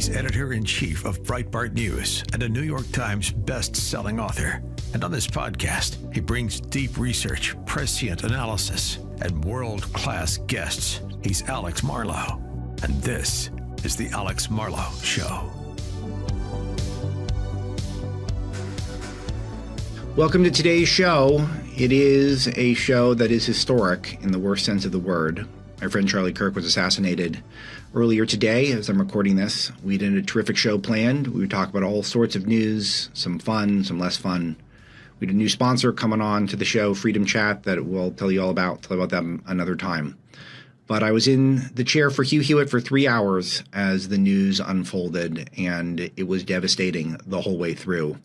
He's editor-in-chief of Breitbart News and a New York Times best-selling author. And on this podcast, he brings deep research, prescient analysis, and world-class guests. He's Alex Marlow, and this is The Alex Marlow Show. Welcome to today's show. It is a show that is historic in the worst sense of the word. My friend Charlie Kirk was assassinated earlier today as I'm recording this. We did a terrific show planned. We would talk about all sorts of news, some fun, some less fun. We had a new sponsor coming on to the show, Freedom Chat, that we'll tell you all about. Tell you about them another time. But I was in the chair for Hugh Hewitt for 3 hours as the news unfolded, and it was devastating the whole way through.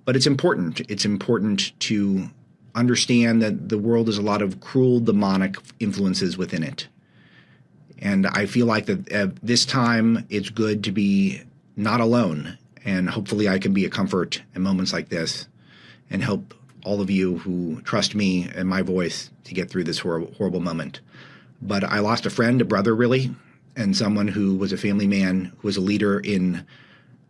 But it's important. It's important to understand that the world has a lot of cruel, demonic influences within it. And I feel like that at this time, it's good to be not alone. And hopefully I can be a comfort in moments like this and help all of you who trust me and my voice to get through this horrible moment. But I lost a friend, a brother, really, and someone who was a family man, who was a leader in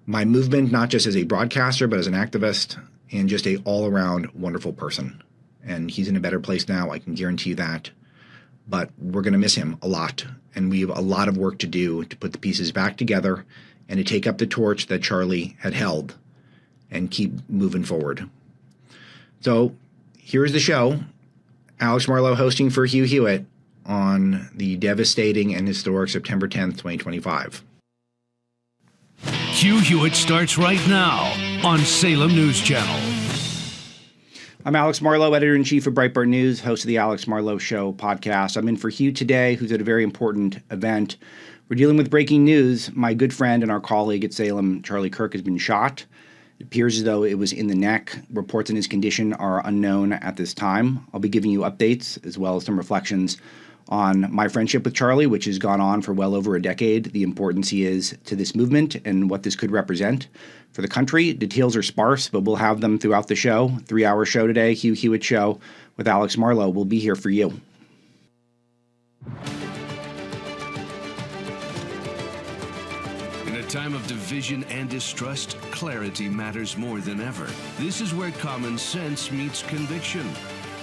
my movement, not just as a broadcaster, but as an activist, and just a all-around wonderful person. And he's in a better place now, I can guarantee you that. But we're going to miss him a lot, and we have a lot of work to do to put the pieces back together and to take up the torch that Charlie had held and keep moving forward. So here's the show. Alex Marlow hosting for Hugh Hewitt on the devastating and historic September 10th, 2025. Hugh Hewitt starts right now on Salem News Channel. I'm Alex Marlow, editor-in-chief of Breitbart News, host of the Alex Marlow Show podcast. I'm in for Hugh today, who's at a very important event. We're dealing with breaking news. My good friend and our colleague at Salem, Charlie Kirk, has been shot. It appears as though it was in the neck. Reports on his condition are unknown at this time. I'll be giving you updates as well as some reflections on my friendship with Charlie, which has gone on for well over a decade, the importance he is to this movement and what this could represent for the country. Details are sparse, but we'll have them throughout the show. 3-hour show today, Hugh Hewitt Show with Alex Marlow. We'll be here for you. In a time of division and distrust, clarity matters more than ever. This is where common sense meets conviction.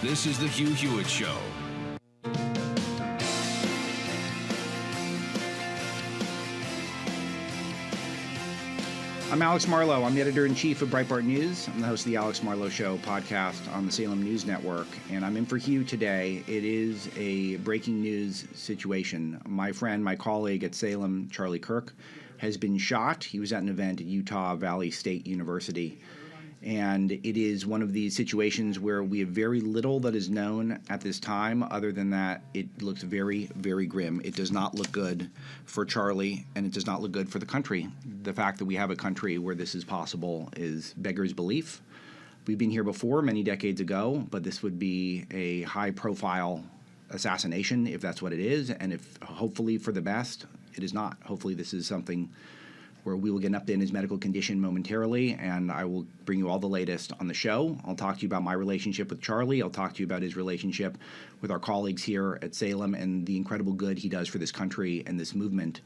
This is the Hugh Hewitt Show. I'm Alex Marlow. I'm the editor-in-chief of Breitbart News. I'm the host of the Alex Marlow Show podcast on the Salem News Network, and I'm in for Hugh today. It is a breaking news situation. My friend, my colleague at Salem, Charlie Kirk, has been shot. He was at an event at Utah Valley State University, and it is one of these situations where we have very little that is known at this time. Other than that, it looks very, very grim. It does not look good for Charlie, and it does not look good for the country. The fact that we have a country where this is possible is beggars belief. We've been here before, many decades ago, but this would be a high-profile assassination if that's what it is, and if hopefully for the best, it is not. Hopefully this is something where we will get an update on his medical condition momentarily, and I will bring you all the latest on the show. I'll talk to you about my relationship with Charlie. I'll talk to you about his relationship with our colleagues here at Salem and the incredible good he does for this country and this movement.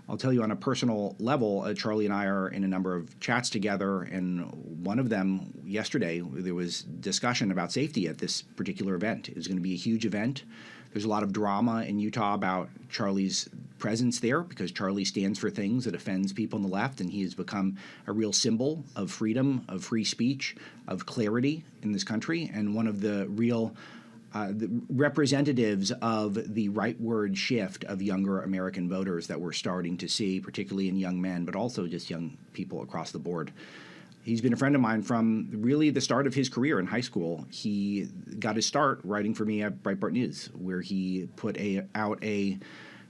I'll tell you on a personal level, Charlie and I are in a number of chats together, and one of them yesterday, there was discussion about safety at this particular event. It was going to be a huge event. There's a lot of drama in Utah about Charlie's presence there because Charlie stands for things that offends people on the left, and he has become a real symbol of freedom, of free speech, of clarity in this country, and one of the real the representatives of the rightward shift of younger American voters that we're starting to see, particularly in young men, but also just young people across the board. He's been a friend of mine from really the start of his career in high school. He got his start writing for me at Breitbart News, where he put out a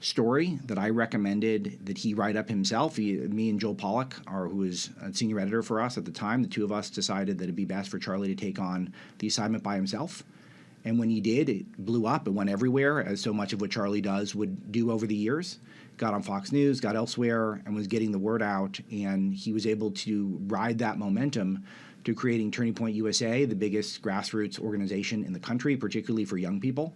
story that I recommended that he write up himself. Me and Joel Pollack, who was a senior editor for us at the time, the two of us decided that it'd be best for Charlie to take on the assignment by himself. And when he did, it blew up. It went everywhere, as so much of what Charlie does would do over the years. Got on Fox News, got elsewhere, and was getting the word out. And he was able to ride that momentum to creating Turning Point USA, the biggest grassroots organization in the country, particularly for young people,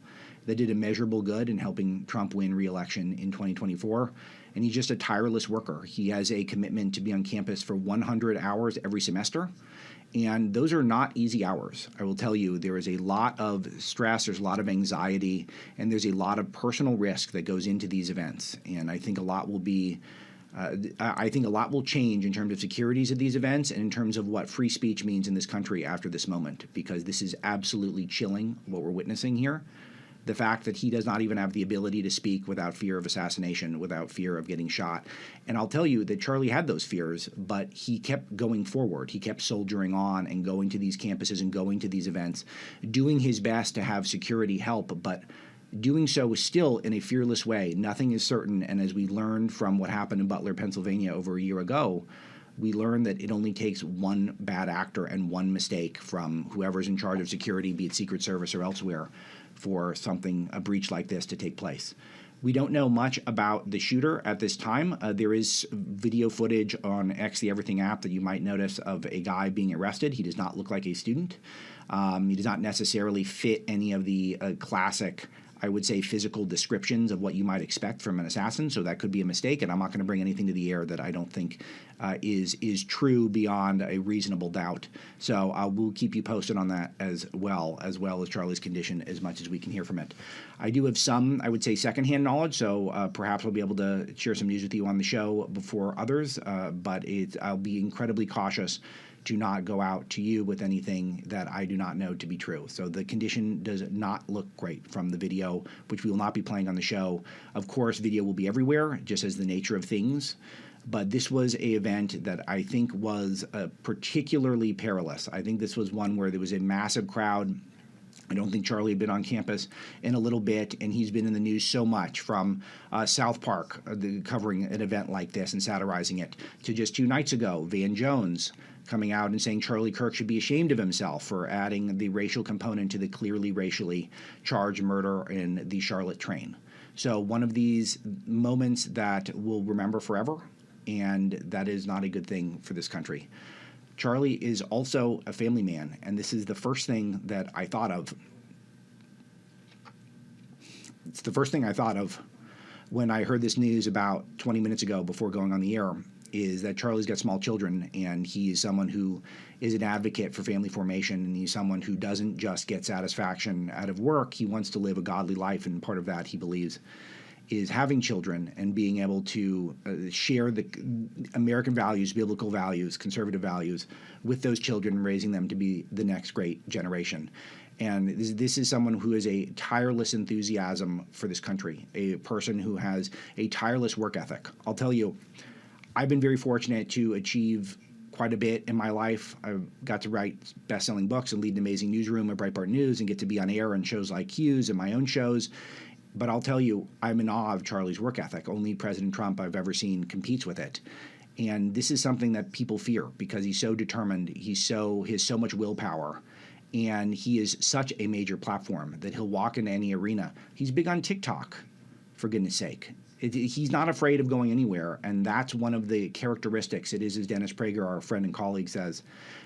that did immeasurable good in helping Trump win re-election in 2024. and he's just a tireless worker. He has a commitment to be on campus for 100 hours every semester. And those are not easy hours. I will tell you, there is a lot of stress, there's a lot of anxiety, and there's a lot of personal risk that goes into these events. And I think a lot will be, I think a lot will change in terms of securities of these events and in terms of what free speech means in this country after this moment, because this is absolutely chilling what we're witnessing here. The fact that he does not even have the ability to speak without fear of assassination, without fear of getting shot. And I'll tell you that Charlie had those fears, but he kept going forward. He kept soldiering on and going to these campuses and going to these events, doing his best to have security help, but doing so still in a fearless way. Nothing is certain, and as we learned from what happened in Butler, Pennsylvania over a year ago, we learned that it only takes one bad actor and one mistake from whoever's in charge of security, be it Secret Service or elsewhere, for a breach like this to take place. We don't know much about the shooter at this time. There is video footage on X, the Everything app, that you might notice of a guy being arrested. He does not look like a student. He does not necessarily fit any of the classic, I would say, physical descriptions of what you might expect from an assassin, so that could be a mistake, and I'm not going to bring anything to the air that I don't think is true beyond a reasonable doubt. So we'll keep you posted on that as well as Charlie's condition, as much as we can hear from it. I do have some, I would say, secondhand knowledge, so perhaps I'll be able to share some news with you on the show before others, but I'll be incredibly cautious to not go out to you with anything that I do not know to be true. So the condition does not look great from the video, which we will not be playing on the show. Of course, video will be everywhere, just as the nature of things. But this was an event that I think was particularly perilous. I think this was one where there was a massive crowd. I don't think Charlie had been on campus in a little bit, and he's been in the news so much, from South Park covering an event like this and satirizing it, to just 2 nights ago, Van Jones coming out and saying Charlie Kirk should be ashamed of himself for adding the racial component to the clearly racially charged murder in the Charlotte train. So one of these moments that we'll remember forever, and that is not a good thing for this country. Charlie is also a family man, and this is the first thing that I thought of. It's the first thing I thought of when I heard this news about 20 minutes ago before going on the air, is that Charlie's got small children, and he is someone who is an advocate for family formation, and he's someone who doesn't just get satisfaction out of work. He wants to live a godly life, and part of that, he believes, is having children and being able to share the American values, biblical values, conservative values with those children, raising them to be the next great generation. And this is someone who has a tireless enthusiasm for this country, a person who has a tireless work ethic. I'll tell you, I've been very fortunate to achieve quite a bit in my life. I've got to write best-selling books and lead an amazing newsroom at Breitbart News and get to be on air on shows like Hughes and my own shows. But I'll tell you, I'm in awe of Charlie's work ethic. Only President Trump I've ever seen competes with it. And this is something that people fear because he's so determined. He has so much willpower. And he is such a major platform that he'll walk into any arena. He's big on TikTok, for goodness sake. He's not afraid of going anywhere, and that's one of the characteristics. It is, as Dennis Prager, our friend and colleague, says,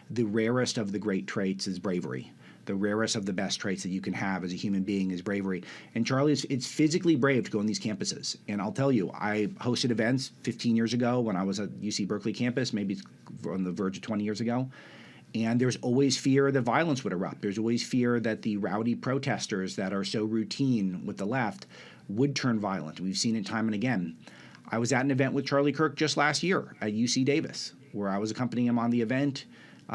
the rarest of the great traits is bravery. The rarest of the best traits that you can have as a human being is bravery. And Charlie, it's physically brave to go on these campuses. And I'll tell you, I hosted events 15 years ago when I was at UC Berkeley campus, maybe on the verge of 20 years ago. And there's always fear that violence would erupt. There's always fear that the rowdy protesters that are so routine with the left would turn violent. We've seen it time and again. I was at an event with Charlie Kirk just last year at UC Davis, where I was accompanying him on the event,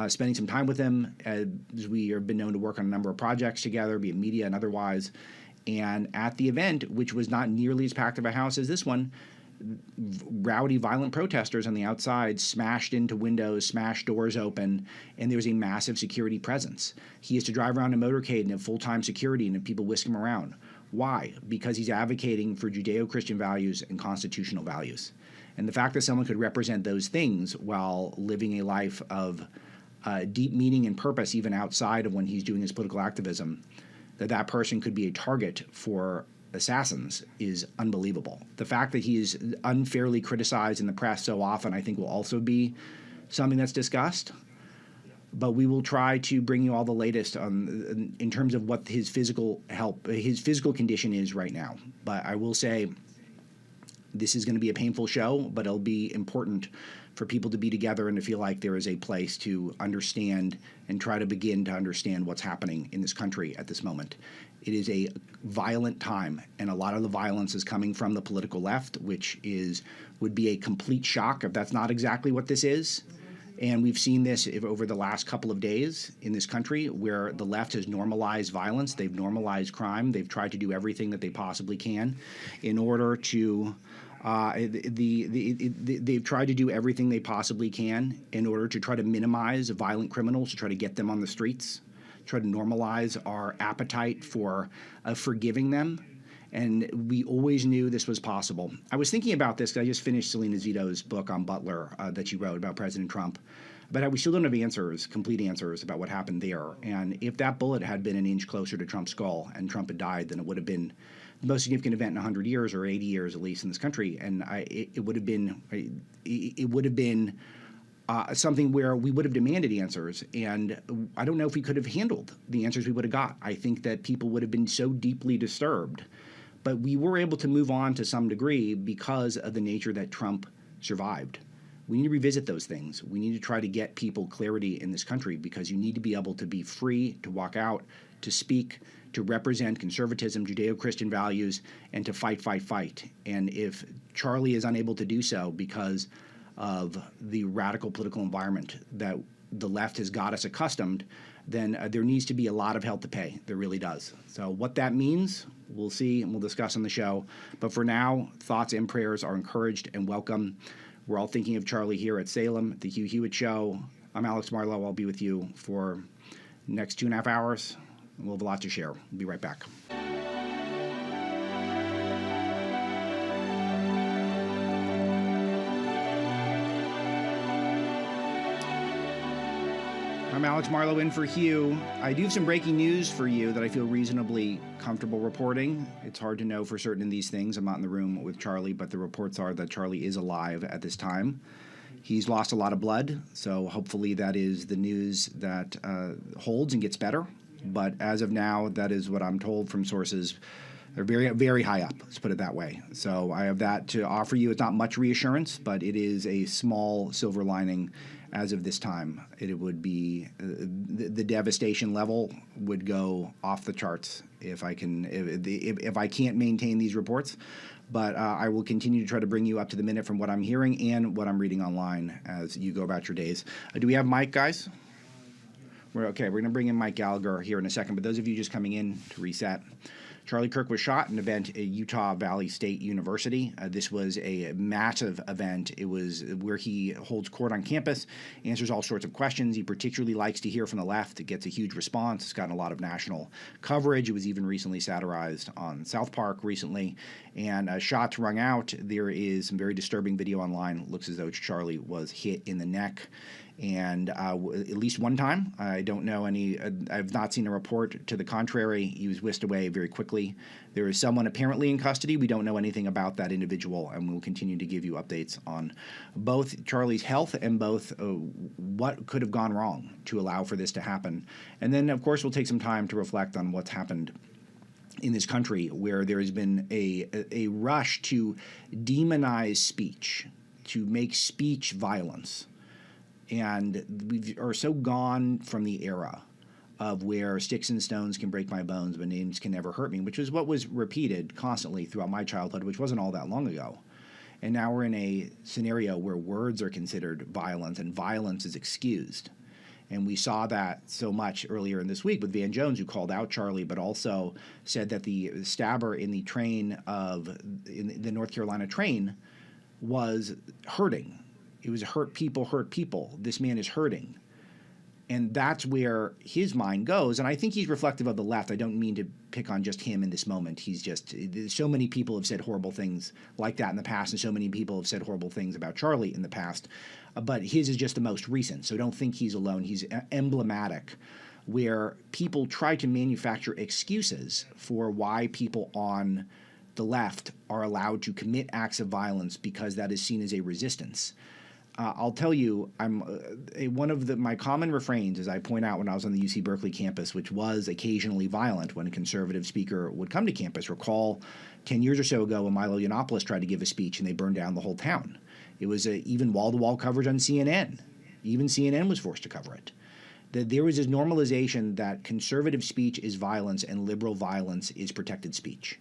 spending some time with him, as we have been known to work on a number of projects together, be it media and otherwise. And at the event, which was not nearly as packed of a house as this one, rowdy, violent protesters on the outside smashed into windows, smashed doors open, and there was a massive security presence. He has to drive around a motorcade and have full-time security and have people whisk him around. Why? Because he's advocating for Judeo-Christian values and constitutional values. And the fact that someone could represent those things while living a life of deep meaning and purpose, even outside of when he's doing his political activism, that person could be a target for assassins is unbelievable. The fact that he is unfairly criticized in the press so often, I think, will also be something that's discussed. But we will try to bring you all the latest on in terms of what his physical condition is right now. But I will say This is going to be a painful show, but it'll be important for people to be together and to feel like there is a place to understand and try to begin to understand what's happening in this country at this moment. It is a violent time, and a lot of the violence is coming from the political left, which would be a complete shock if that's not exactly what this is. And we've seen this over the last couple of days in this country, where the left has normalized violence. They've normalized crime. They've tried to do everything that they possibly can in order to they've tried to do everything they possibly can in order to try to minimize violent criminals, to try to get them on the streets, try to normalize our appetite for forgiving them. And we always knew this was possible. I was thinking about this because I just finished Selena Zito's book on Butler that she wrote about President Trump. But we still don't have answers, complete answers about what happened there. And if that bullet had been an inch closer to Trump's skull and Trump had died, then it would have been the most significant event in 100 years or 80 years at least in this country. And it would have been something where we would have demanded answers. And I don't know if we could have handled the answers we would have got. I think that people would have been so deeply disturbed. But we were able to move on to some degree because of the nature that Trump survived. We need to revisit those things. We need to try to get people clarity in this country, because you need to be able to be free to walk out, to speak, to represent conservatism, Judeo-Christian values, and to fight. And if Charlie is unable to do so because of the radical political environment that the left has got us accustomed, then there needs to be a lot of hell to pay. There really does. So what that means, we'll see and we'll discuss on the show. But for now, thoughts and prayers are encouraged and welcome. We're all thinking of Charlie here at Salem, the Hugh Hewitt Show. I'm Alex Marlow. I'll be with you for the next 2.5 hours. We'll have a lot to share. We'll be right back. I'm Alex Marlow in for Hugh. I do have some breaking news for you that I feel reasonably comfortable reporting. It's hard to know for certain in these things. I'm not in the room with Charlie, but the reports are that Charlie is alive at this time. He's lost a lot of blood, so hopefully that is the news that holds and gets better. But as of now, that is what I'm told from sources. They're very, very high up, let's put it that way. So I have that to offer you. It's not much reassurance, but it is a small silver lining as of this time. It would be the devastation level would go off the charts if I can't maintain these reports. But I will continue to try to bring you up to the minute from what I'm hearing and what I'm reading online as you go about your days. Do we have Mike, guys? We're going to bring in Mike Gallagher here in a second. But those of you just coming in to reset, Charlie Kirk was shot in an event at Utah Valley State University. This was a massive event. It was where he holds court on campus, answers all sorts of questions. He particularly likes to hear from the left. It gets a huge response. It's gotten a lot of national coverage. It was even recently satirized on South Park recently. And shots rung out. There is some very disturbing video online. It looks as though Charlie was hit in the neck. And at least one time, I don't know any, I've not seen a report to the contrary. He was whisked away very quickly. There is someone apparently in custody. We don't know anything about that individual, and we'll continue to give you updates on both Charlie's health and both what could have gone wrong to allow for this to happen. And then, of course, we'll take some time to reflect on what's happened in this country, where there has been a rush to demonize speech, to make speech violence. And we are so gone from the era of where sticks and stones can break my bones, but names can never hurt me, which is what was repeated constantly throughout my childhood, which wasn't all that long ago. And now we're in a scenario where words are considered violence and violence is excused. And we saw that so much earlier in this week with Van Jones, who called out Charlie, but also said that the stabber in the in the North Carolina train was hurting. It was hurt people. This man is hurting. And that's where his mind goes. And I think he's reflective of the left. I don't mean to pick on just him in this moment. He's just, so many people have said horrible things like that in the past, and so many people have said horrible things about Charlie in the past. But his is just the most recent. So don't think he's alone. He's emblematic, where people try to manufacture excuses for why people on the left are allowed to commit acts of violence because that is seen as a resistance. I'll tell you, I'm one of my common refrains, as I point out when I was on the UC Berkeley campus, which was occasionally violent when a conservative speaker would come to campus. Recall 10 years or so ago when Milo Yiannopoulos tried to give a speech and they burned down the whole town. It was even wall-to-wall coverage on CNN. Even CNN was forced to cover it. That there was this normalization that conservative speech is violence and liberal violence is protected speech.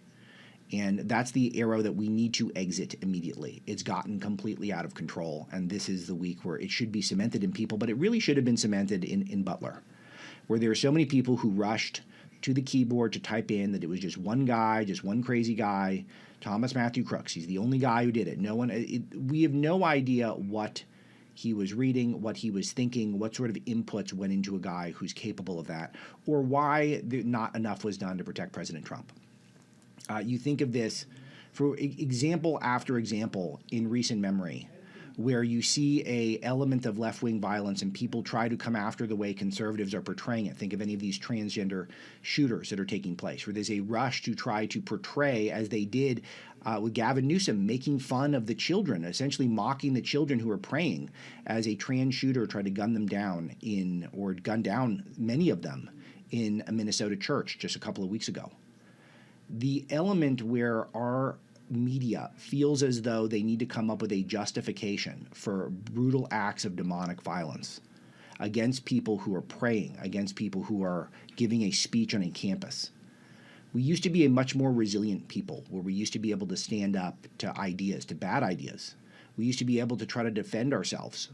And that's the era that we need to exit immediately. It's gotten completely out of control, and this is the week where it should be cemented in people, but it really should have been cemented in Butler, where there are so many people who rushed to the keyboard to type in that it was just one guy, just one crazy guy, Thomas Matthew Crooks. He's the only guy who did it. We have no idea what he was reading, what he was thinking, what sort of inputs went into a guy who's capable of that, or why not enough was done to protect President Trump. You think of this for example after example in recent memory, where you see a element of left-wing violence and people try to come after the way conservatives are portraying it. Think of any of these transgender shooters that are taking place, where there's a rush to try to portray, as they did with Gavin Newsom, making fun of the children, essentially mocking the children who are praying, as a trans shooter tried to gun them down or gun down many of them in a Minnesota church just a couple of weeks ago. The element where our media feels as though they need to come up with a justification for brutal acts of demonic violence against people who are praying, against people who are giving a speech on a campus. We used to be a much more resilient people, where we used to be able to stand up to ideas, to bad ideas. We used to be able to try to defend ourselves.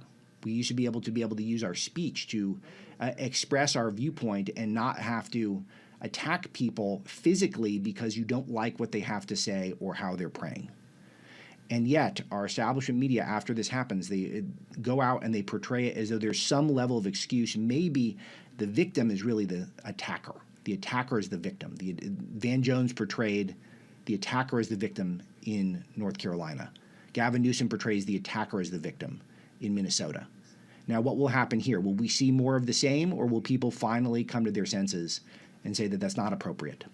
We used to be able to use our speech to express our viewpoint and not have to attack people physically because you don't like what they have to say or how they're praying. And yet, our establishment media, after this happens, they go out and they portray it as though there's some level of excuse. Maybe the victim is really the attacker. The attacker is the victim. Van Jones portrayed the attacker as the victim in North Carolina. Gavin Newsom portrays the attacker as the victim in Minnesota. Now, what will happen here? Will we see more of the same, or will people finally come to their senses and say that that's not appropriate?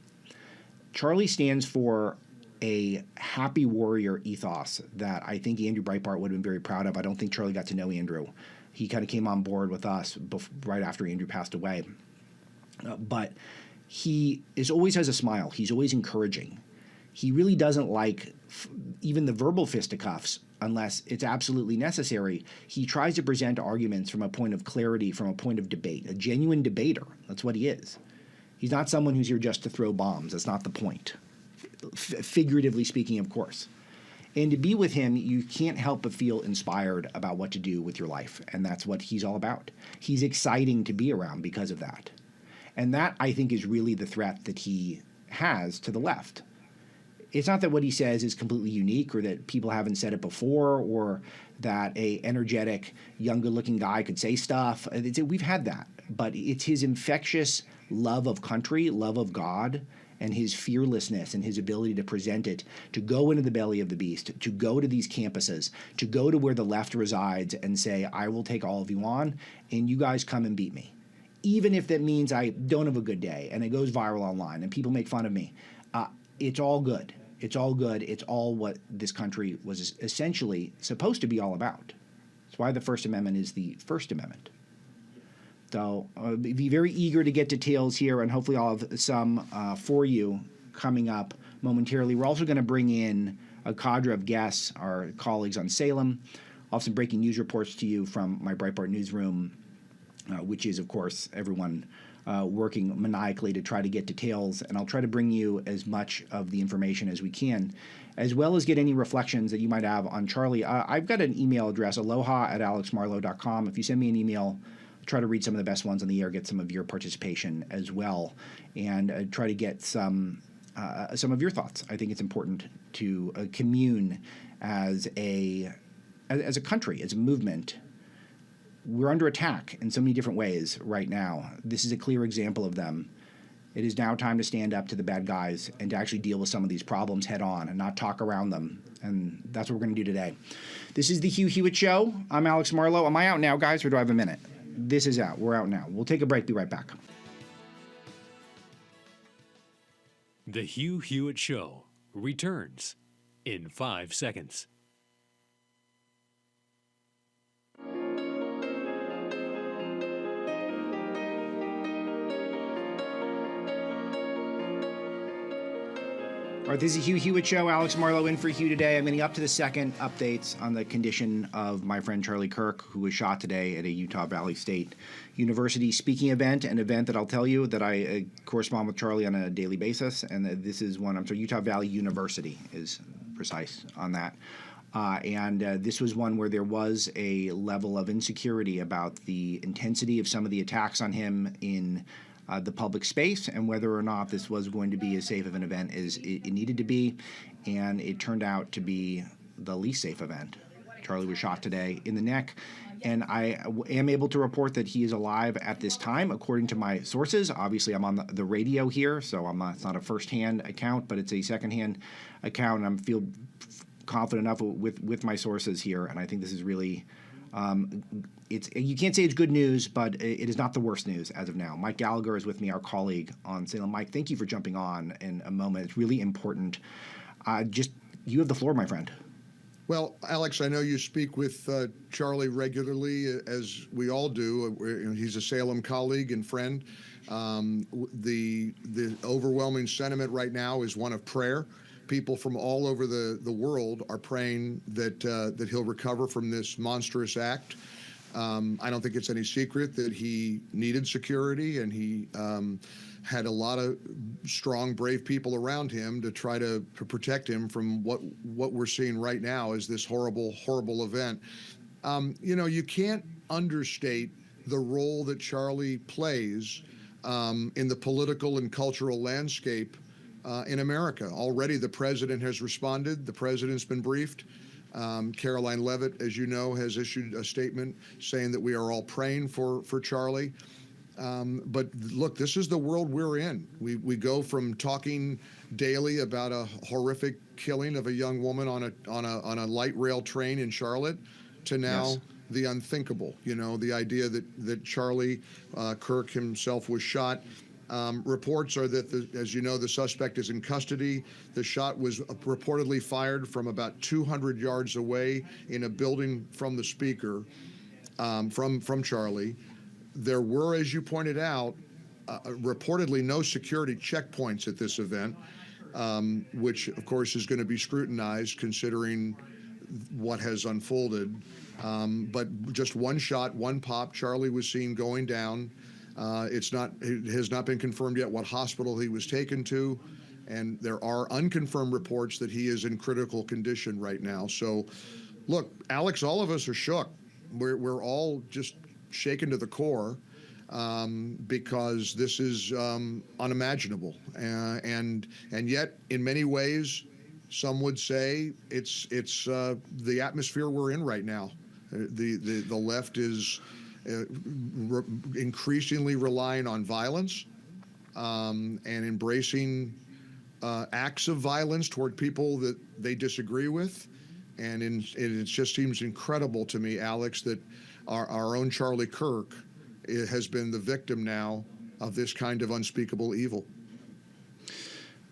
Charlie stands for a happy warrior ethos that I think Andrew Breitbart would have been very proud of. I don't think Charlie got to know Andrew. He kind of came on board with us right after Andrew passed away. But he always has a smile. He's always encouraging. He really doesn't like even the verbal fisticuffs unless it's absolutely necessary. He tries to present arguments from a point of clarity, from a point of debate, a genuine debater. That's what he is. He's not someone who's here just to throw bombs. That's not the point. Figuratively speaking, of course. And to be with him, you can't help but feel inspired about what to do with your life. And that's what he's all about. He's exciting to be around because of that. And that, I think, is really the threat that he has to the left. It's not that what he says is completely unique, or that people haven't said it before, or that a energetic, young, good-looking guy could say stuff. We've had that. But it's his infectious love of country, love of God, and his fearlessness and his ability to present it, to go into the belly of the beast, to go to these campuses, to go to where the left resides and say, I will take all of you on, and you guys come and beat me. Even if that means I don't have a good day and it goes viral online and people make fun of me, it's all good. It's all good. It's all what this country was essentially supposed to be all about. That's why the First Amendment is the First Amendment. So I'll be very eager to get details here, and hopefully I'll have some for you coming up momentarily. We're also going to bring in a cadre of guests, our colleagues on Salem. I'll have some breaking news reports to you from my Breitbart newsroom, which is, of course, everyone working maniacally to try to get details. And I'll try to bring you as much of the information as we can, as well as get any reflections that you might have on Charlie. I've got an email address, aloha@alexmarlow.com. If you send me an email, I'll try to read some of the best ones on the air, get some of your participation as well, and try to get some of your thoughts. I think it's important to commune as a country, as a movement. We're under attack in so many different ways right now. This is a clear example of them. It is now time to stand up to the bad guys and to actually deal with some of these problems head on and not talk around them. And that's what we're going to do today. This is the Hugh Hewitt Show. I'm Alex Marlow. Am I out now, guys, or do I have a minute? This is out. We're out now. We'll take a break. Be right back. The Hugh Hewitt Show returns in 5 seconds. All right, this is Hugh Hewitt Show. Alex Marlow in for Hugh today. I'm getting up to the second updates on the condition of my friend Charlie Kirk, who was shot today at a Utah Valley State University speaking event, an event that I'll tell you that I correspond with Charlie on a daily basis, and that this is one, Utah Valley University is precise on that. This was one where there was a level of insecurity about the intensity of some of the attacks on him in the public space and whether or not this was going to be as safe of an event as it needed to be. And it turned out to be the least safe event. Charlie was shot today in the neck. And I am able to report that he is alive at this time, according to my sources. Obviously, I'm on the radio here, so it's not a first-hand account, but it's a second-hand account. And I feel confident enough with my sources here, and I think this is really you can't say it's good news, but it is not the worst news as of now. Mike Gallagher is with me, our colleague on Salem. Mike, thank you for jumping on in a moment. It's really important. You have the floor, my friend. Well, Alex, I know you speak with Charlie regularly, as we all do. He's a Salem colleague and friend. The overwhelming sentiment right now is one of prayer. People from all over the world are praying that he'll recover from this monstrous act. I don't think it's any secret that he needed security, and he had a lot of strong, brave people around him to try to protect him from what we're seeing right now is this horrible, horrible event. You can't understate the role that Charlie plays in the political and cultural landscape in America. Already the president has responded. The president's been briefed. Caroline Leavitt, as you know, has issued a statement saying that we are all praying for Charlie. But look, this is the world we're in. We go from talking daily about a horrific killing of a young woman on a light rail train in Charlotte to now Yes. the unthinkable. The idea that Charlie Kirk himself was shot. Reports are that, as you know, the suspect is in custody. The shot was reportedly fired from about 200 yards away in a building from the speaker, from Charlie. There were, as you pointed out, reportedly no security checkpoints at this event, which, of course, is going to be scrutinized considering what has unfolded. But just one shot, one pop, Charlie was seen going down. It has not been confirmed yet what hospital he was taken to, and there are unconfirmed reports that he is in critical condition right now. So, look, Alex, all of us are shook. We're all just shaken to the core because this is unimaginable, and yet in many ways, some would say it's the atmosphere we're in right now. The left is increasingly relying on violence and embracing acts of violence toward people that they disagree with. And it just seems incredible to me, Alex, that our own Charlie Kirk has been the victim now of this kind of unspeakable evil.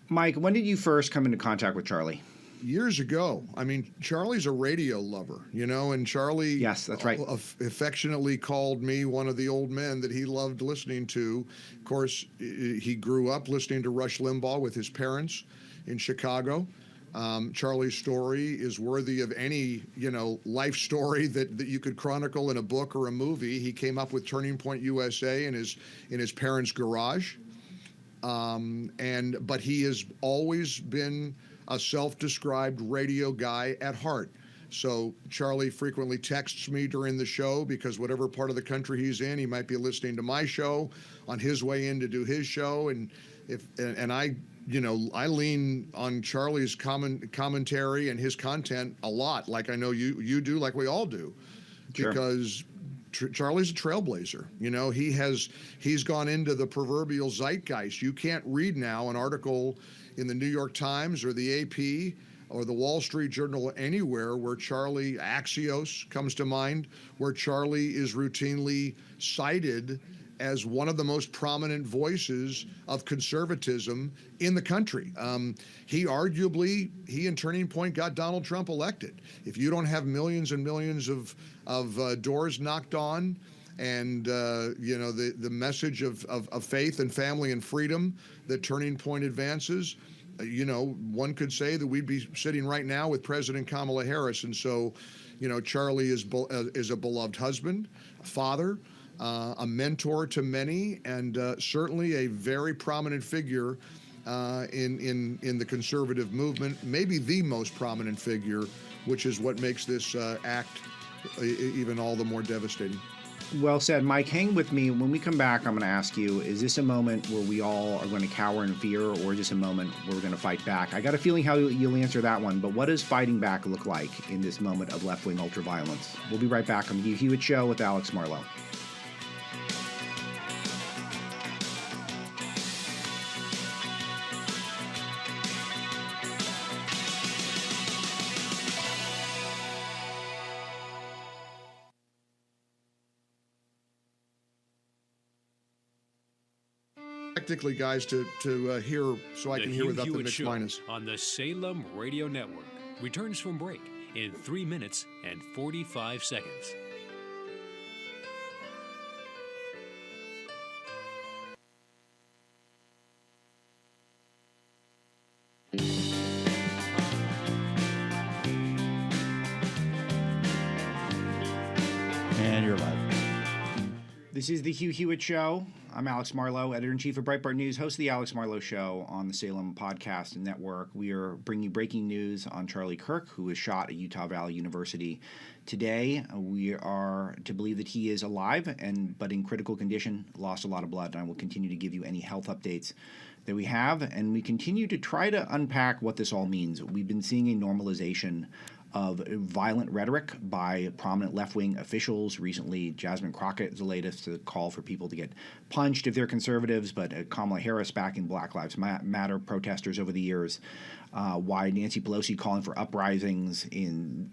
Mike, when did you first come into contact with Charlie? Years ago. I mean, Charlie's a radio lover, and Charlie Yes, that's right. Affectionately called me one of the old men that he loved listening to. Of course, he grew up listening to Rush Limbaugh with his parents in Chicago. Charlie's story is worthy of any, life story that you could chronicle in a book or a movie. He came up with Turning Point USA in his parents' garage. But he has always been a self-described radio guy at heart. So Charlie frequently texts me during the show because whatever part of the country he's in, he might be listening to my show on his way in to do his show. And I lean on Charlie's commentary and his content a lot, like I know you do, like we all do, Sure. because Charlie's a trailblazer. He's gone into the proverbial zeitgeist. You can't read now an article in the New York Times or the AP or the Wall Street Journal anywhere where Axios comes to mind, where Charlie is routinely cited as one of the most prominent voices of conservatism in the country. He and Turning Point got Donald Trump elected. If you don't have millions and millions of doors knocked on, and the message of faith and family and freedom that Turning Point advances, one could say that we'd be sitting right now with President Kamala Harris. And so, Charlie is a beloved husband, father, a mentor to many, and certainly a very prominent figure in the conservative movement, maybe the most prominent figure, which is what makes this act even all the more devastating. Well said, Mike. Hang with me. When we come back, I'm going to ask you, is this a moment where we all are going to cower in fear, or is this a moment where we're going to fight back? I got a feeling how you'll answer that one, but what does fighting back look like in this moment of left-wing ultraviolence? We'll be right back on the Hugh Hewitt Show with Alex Marlow. Practically, guys, to hear, so I can hear without the mixed minus. On the Salem Radio Network returns from break in 3 minutes and 45 seconds. And you're live. This is the Hugh Hewitt Show. I'm Alex Marlow, editor-in-chief of Breitbart News, host of the Alex Marlow Show on the Salem Podcast Network. We are bringing breaking news on Charlie Kirk, who was shot at Utah Valley University today. We are to believe that he is alive, but in critical condition, lost a lot of blood. And I will continue to give you any health updates that we have, and we continue to try to unpack what this all means. We've been seeing a normalization of violent rhetoric by prominent left-wing officials. Recently, Jasmine Crockett is the latest to call for people to get punched if they're conservatives, but Kamala Harris backing Black Lives Matter protesters over the years. Why Nancy Pelosi calling for uprisings, in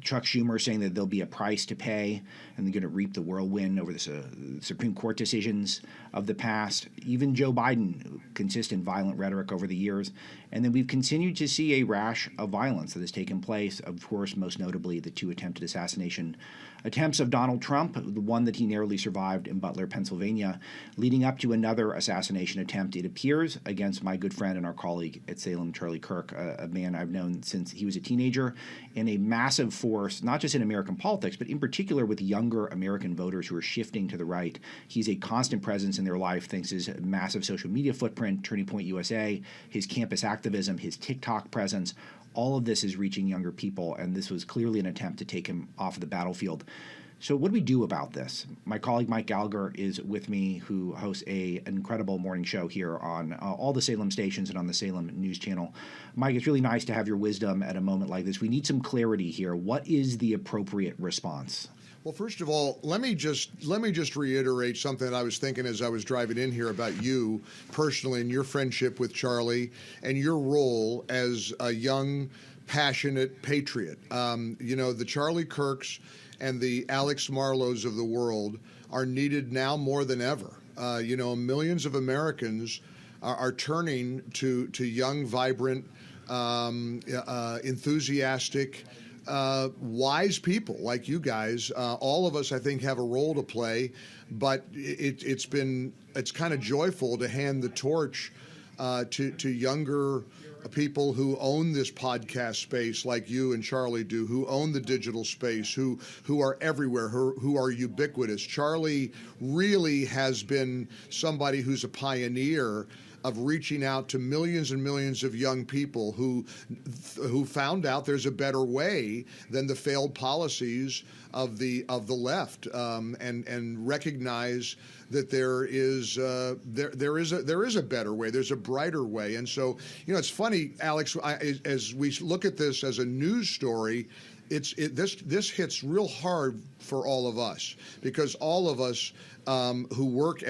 Chuck Schumer saying that there'll be a price to pay and they're going to reap the whirlwind over the Supreme Court decisions of the past. Even Joe Biden, consistent violent rhetoric over the years. And then we've continued to see a rash of violence that has taken place, of course, most notably the 2 attempted assassination attempts of Donald Trump, the one that he narrowly survived in Butler, Pennsylvania, leading up to another assassination attempt, it appears, against my good friend and our colleague at Salem, Charlie Kirk, a man I've known since he was a teenager, and a massive force, not just in American politics, but in particular with younger American voters who are shifting to the right. He's a constant presence in their life thanks to his massive social media footprint, Turning Point USA, his campus activism, his TikTok presence. All of this is reaching younger people, and this was clearly an attempt to take him off of the battlefield. So what do we do about this? My colleague Mike Gallagher is with me, who hosts an incredible morning show here on all the Salem stations and on the Salem News Channel. Mike, it's really nice to have your wisdom at a moment like this. We need some clarity here. What is the appropriate response? Well, first of all, let me just reiterate something that I was thinking as I was driving in here about you personally and your friendship with Charlie and your role as a young, passionate patriot. The Charlie Kirks and the Alex Marlows of the world are needed now more than ever. Millions of Americans are turning to young, vibrant, enthusiastic, wise people like you guys. All of us, I think, have a role to play, but it's kind of joyful to hand the torch to younger people who own this podcast space like you and Charlie do, who own the digital space, who are everywhere, who are ubiquitous. Charlie really has been somebody who's a pioneer of reaching out to millions and millions of young people who found out there's a better way than the failed policies of the left, and recognize that there is a better way. There's a brighter way. And so, it's funny, Alex, as we look at this as a news story, this hits real hard for all of us, because all of us who work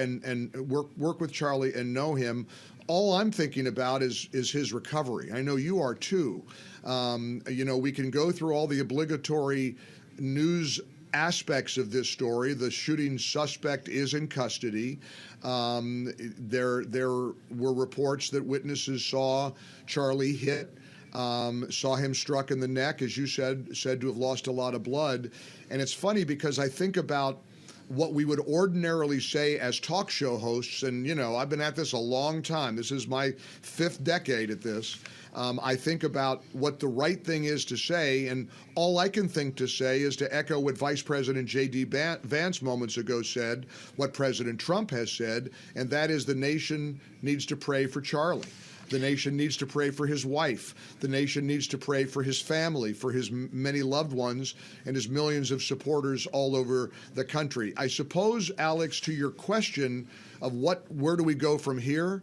with Charlie and know him, all I'm thinking about is his recovery. I know you are too. We can go through all the obligatory news aspects of this story. The shooting suspect is in custody. There were reports that witnesses saw Charlie hit. Saw him struck in the neck, as you said to have lost a lot of blood. And it's funny because I think about what we would ordinarily say as talk show hosts, and I've been at this a long time. This is my 5th decade at this. I think about what the right thing is to say, and all I can think to say is to echo what Vice President J.D. Vance moments ago said, what President Trump has said, and that is the nation needs to pray for Charlie. The nation needs to pray for his wife. The nation needs to pray for his family, for his many loved ones, and his millions of supporters all over the country. I suppose, Alex, to your question of where do we go from here,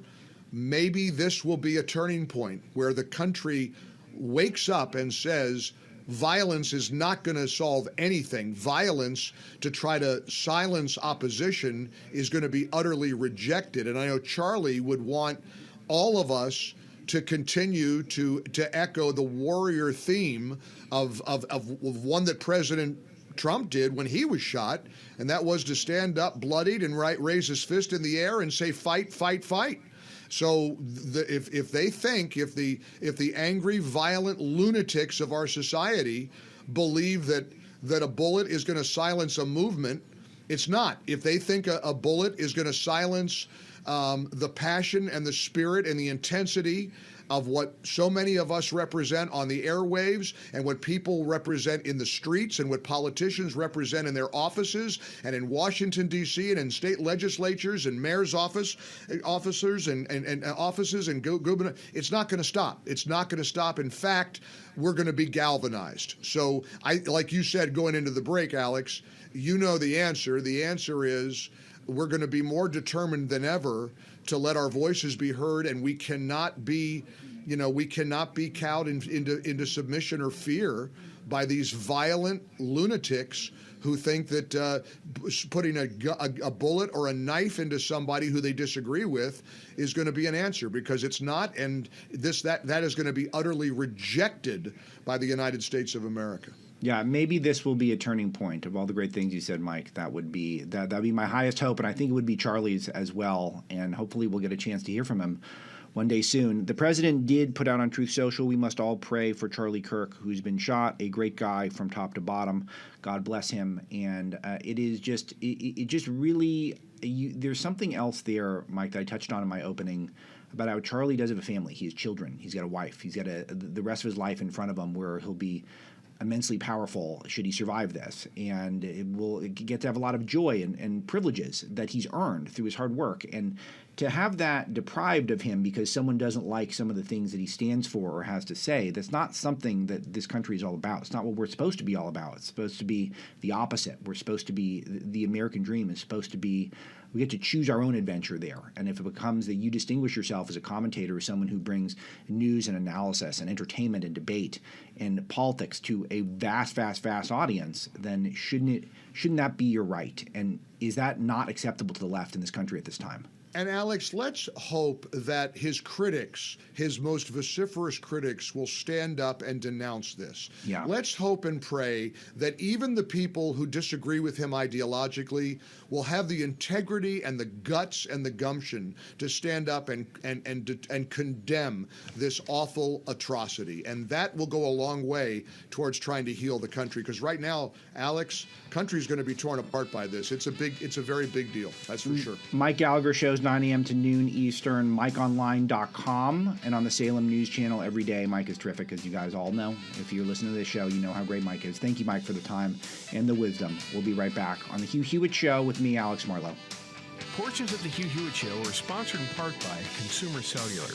maybe this will be a turning point where the country wakes up and says, violence is not going to solve anything. Violence to try to silence opposition is going to be utterly rejected. And I know Charlie would want all of us to continue to echo the warrior theme of one that President Trump did when he was shot, and that was to stand up bloodied and raise his fist in the air and say, fight, fight, fight. So if the angry, violent lunatics of our society believe that a bullet is going to silence a movement, it's not. If they think a bullet is going to silence the passion and the spirit and the intensity of what so many of us represent on the airwaves and what people represent in the streets and what politicians represent in their offices and in Washington, D.C. and in state legislatures and mayor's officers and offices and government, it's not going to stop. It's not going to stop. In fact, we're going to be galvanized. So like you said, going into the break, Alex, you know the answer. The answer is we're going to be more determined than ever to let our voices be heard, and we cannot be cowed into submission or fear by these violent lunatics who think that putting a bullet or a knife into somebody who they disagree with is going to be an answer, because it's not, and that is going to be utterly rejected by the United States of America. Yeah, maybe this will be a turning point. Of all the great things you said, Mike, that would be my highest hope, and I think it would be Charlie's as well. And hopefully, we'll get a chance to hear from him one day soon. The president did put out on Truth Social, we must all pray for Charlie Kirk, who's been shot. A great guy from top to bottom. God bless him. And it just really there's something else there, Mike, that I touched on in my opening about how Charlie does have a family. He has children. He's got a wife. He's got the rest of his life in front of him, where he'll be immensely powerful should he survive this, and it will get to have a lot of joy and privileges that he's earned through his hard work. And to have that deprived of him because someone doesn't like some of the things that he stands for or has to say, that's not something that this country is all about. It's not what we're supposed to be all about. It's supposed to be the opposite. We're supposed to be, the American dream is supposed to be, we get to choose our own adventure there. And if it becomes that you distinguish yourself as a commentator, as someone who brings news and analysis and entertainment and debate and politics to a vast, vast, vast audience, then shouldn't that be your right? And is that not acceptable to the left in this country at this time? And Alex, let's hope that his critics, his most vociferous critics, will stand up and denounce this. Yeah. Let's hope and pray that even the people who disagree with him ideologically will have the integrity and the guts and the gumption to stand up and condemn this awful atrocity. And that will go a long way towards trying to heal the country. Because right now, Alex, country's going to be torn apart by this. It's a very big deal. That's for sure. Mike Gallagher shows 9 a.m. to noon Eastern, MikeOnline.com, and on the Salem News Channel every day. Mike is terrific, as you guys all know. If you're listening to this show, you know how great Mike is. Thank you, Mike, for the time and the wisdom. We'll be right back on The Hugh Hewitt Show with me, Alex Marlowe. Portions of The Hugh Hewitt Show are sponsored in part by Consumer Cellular.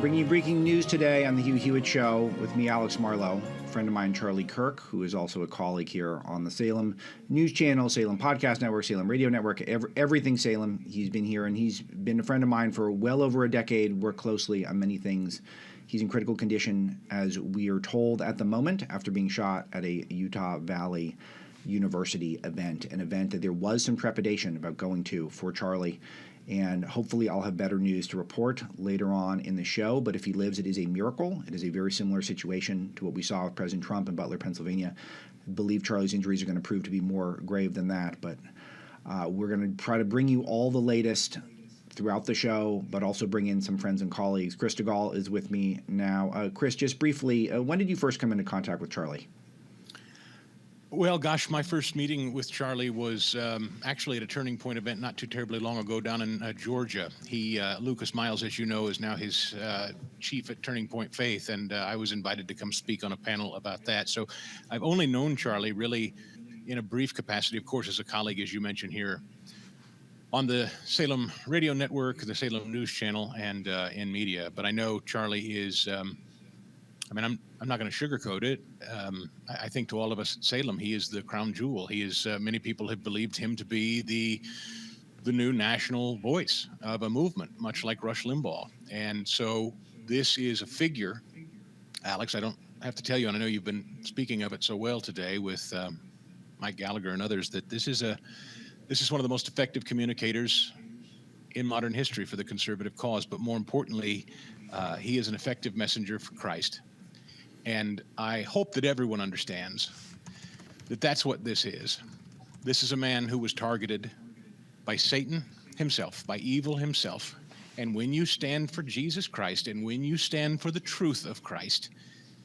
Bringing you breaking news today on The Hugh Hewitt Show with me, Alex Marlowe. A friend of mine, Charlie Kirk, who is also a colleague here on the Salem News Channel, Salem Podcast Network, Salem Radio Network, everything Salem. He's been here, and he's been a friend of mine for well over a decade, worked closely on many things. He's in critical condition, as we are told at the moment, after being shot at a Utah Valley University event, an event that there was some trepidation about going to for Charlie. And hopefully I'll have better news to report later on in the show. But if he lives, it is a miracle. It is a very similar situation to what we saw with President Trump in Butler, Pennsylvania. I believe Charlie's injuries are going to prove to be more grave than that. But we're going to try to bring you all the latest throughout the show, but also bring in some friends and colleagues. Chris DeGaulle is with me now. Chris, just briefly, when did you first come into contact with Charlie? Well, gosh, my first meeting with Charlie was actually at a Turning Point event not too terribly long ago down in Georgia. Lucas Miles, as you know, is now his chief at Turning Point Faith, and I was invited to come speak on a panel about that. So I've only known Charlie really in a brief capacity, of course, as a colleague, as you mentioned here, on the Salem Radio Network, the Salem News Channel, and in media. But I know Charlie is... I'm not going to sugarcoat it. I think to all of us at Salem, he is the crown jewel. He is. Many people have believed him to be the new national voice of a movement, much like Rush Limbaugh. And so this is a figure, Alex. I don't have to tell you, and I know you've been speaking of it so well today with Mike Gallagher and others, that this is one of the most effective communicators in modern history for the conservative cause. But more importantly, he is an effective messenger for Christ. And I hope that everyone understands that that's what this is. This is a man who was targeted by Satan himself, by evil himself. And when you stand for Jesus Christ and when you stand for the truth of Christ,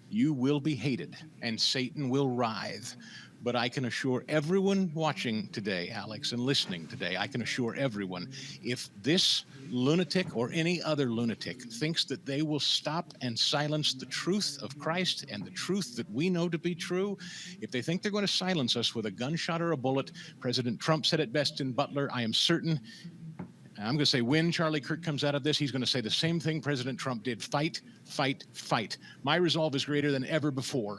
you will be hated and Satan will writhe. But I can assure everyone watching today, Alex, and listening today, I can assure everyone, if this lunatic or any other lunatic thinks that they will stop and silence the truth of Christ and the truth that we know to be true, if they think they're going to silence us with a gunshot or a bullet, President Trump said it best in Butler, I am certain, I'm going to say when Charlie Kirk comes out of this, he's going to say the same thing President Trump did, fight, fight, fight. My resolve is greater than ever before,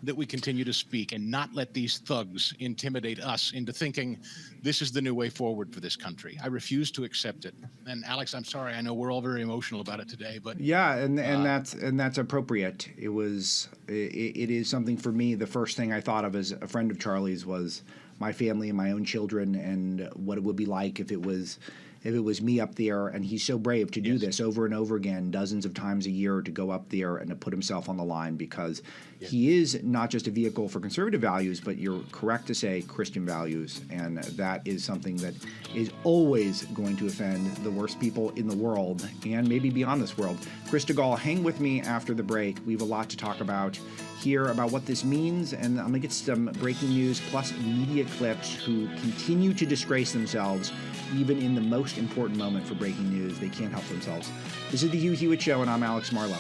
that we continue to speak and not let these thugs intimidate us into thinking this is the new way forward for this country. I refuse to accept it. And Alex, I'm sorry, I know we're all very emotional about it today, but yeah, and that's appropriate. It is something for me. The first thing I thought of as a friend of Charlie's was my family and my own children, and what it would be like if it was me up there. And he's so brave to do this over and over again, dozens of times a year, to go up there and to put himself on the line, because he is not just a vehicle for conservative values, but you're correct to say Christian values. And that is something that is always going to offend the worst people in the world and maybe beyond this world. Chris DeGaulle, hang with me after the break. We have a lot to talk about here about what this means, and I'm going to get some breaking news plus media clips who continue to disgrace themselves even in the most important moment for breaking news. They can't help themselves. This is the Hugh Hewitt Show, and I'm Alex Marlow.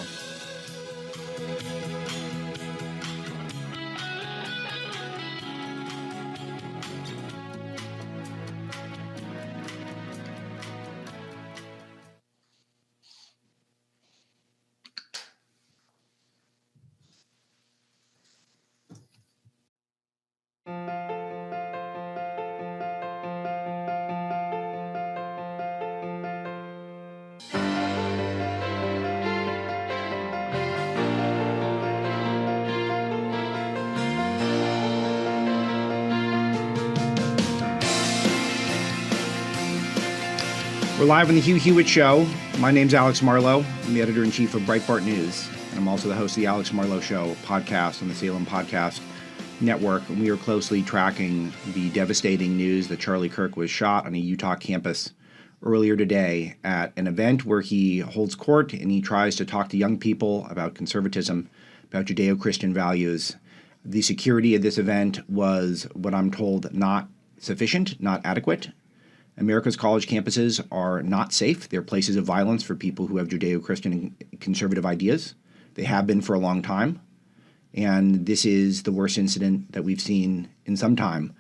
We're live on the Hugh Hewitt Show. My name's Alex Marlow. I'm the editor-in-chief of Breitbart News, and I'm also the host of the Alex Marlow Show podcast on the Salem Podcast Network. And we are closely tracking the devastating news that Charlie Kirk was shot on a Utah campus earlier today at an event where he holds court and he tries to talk to young people about conservatism, about Judeo-Christian values. The security of this event was, what I'm told, not sufficient, not adequate. America's college campuses are not safe. They're places of violence for people who have Judeo-Christian and conservative ideas. They have been for a long time. And this is the worst incident that we've seen in some time.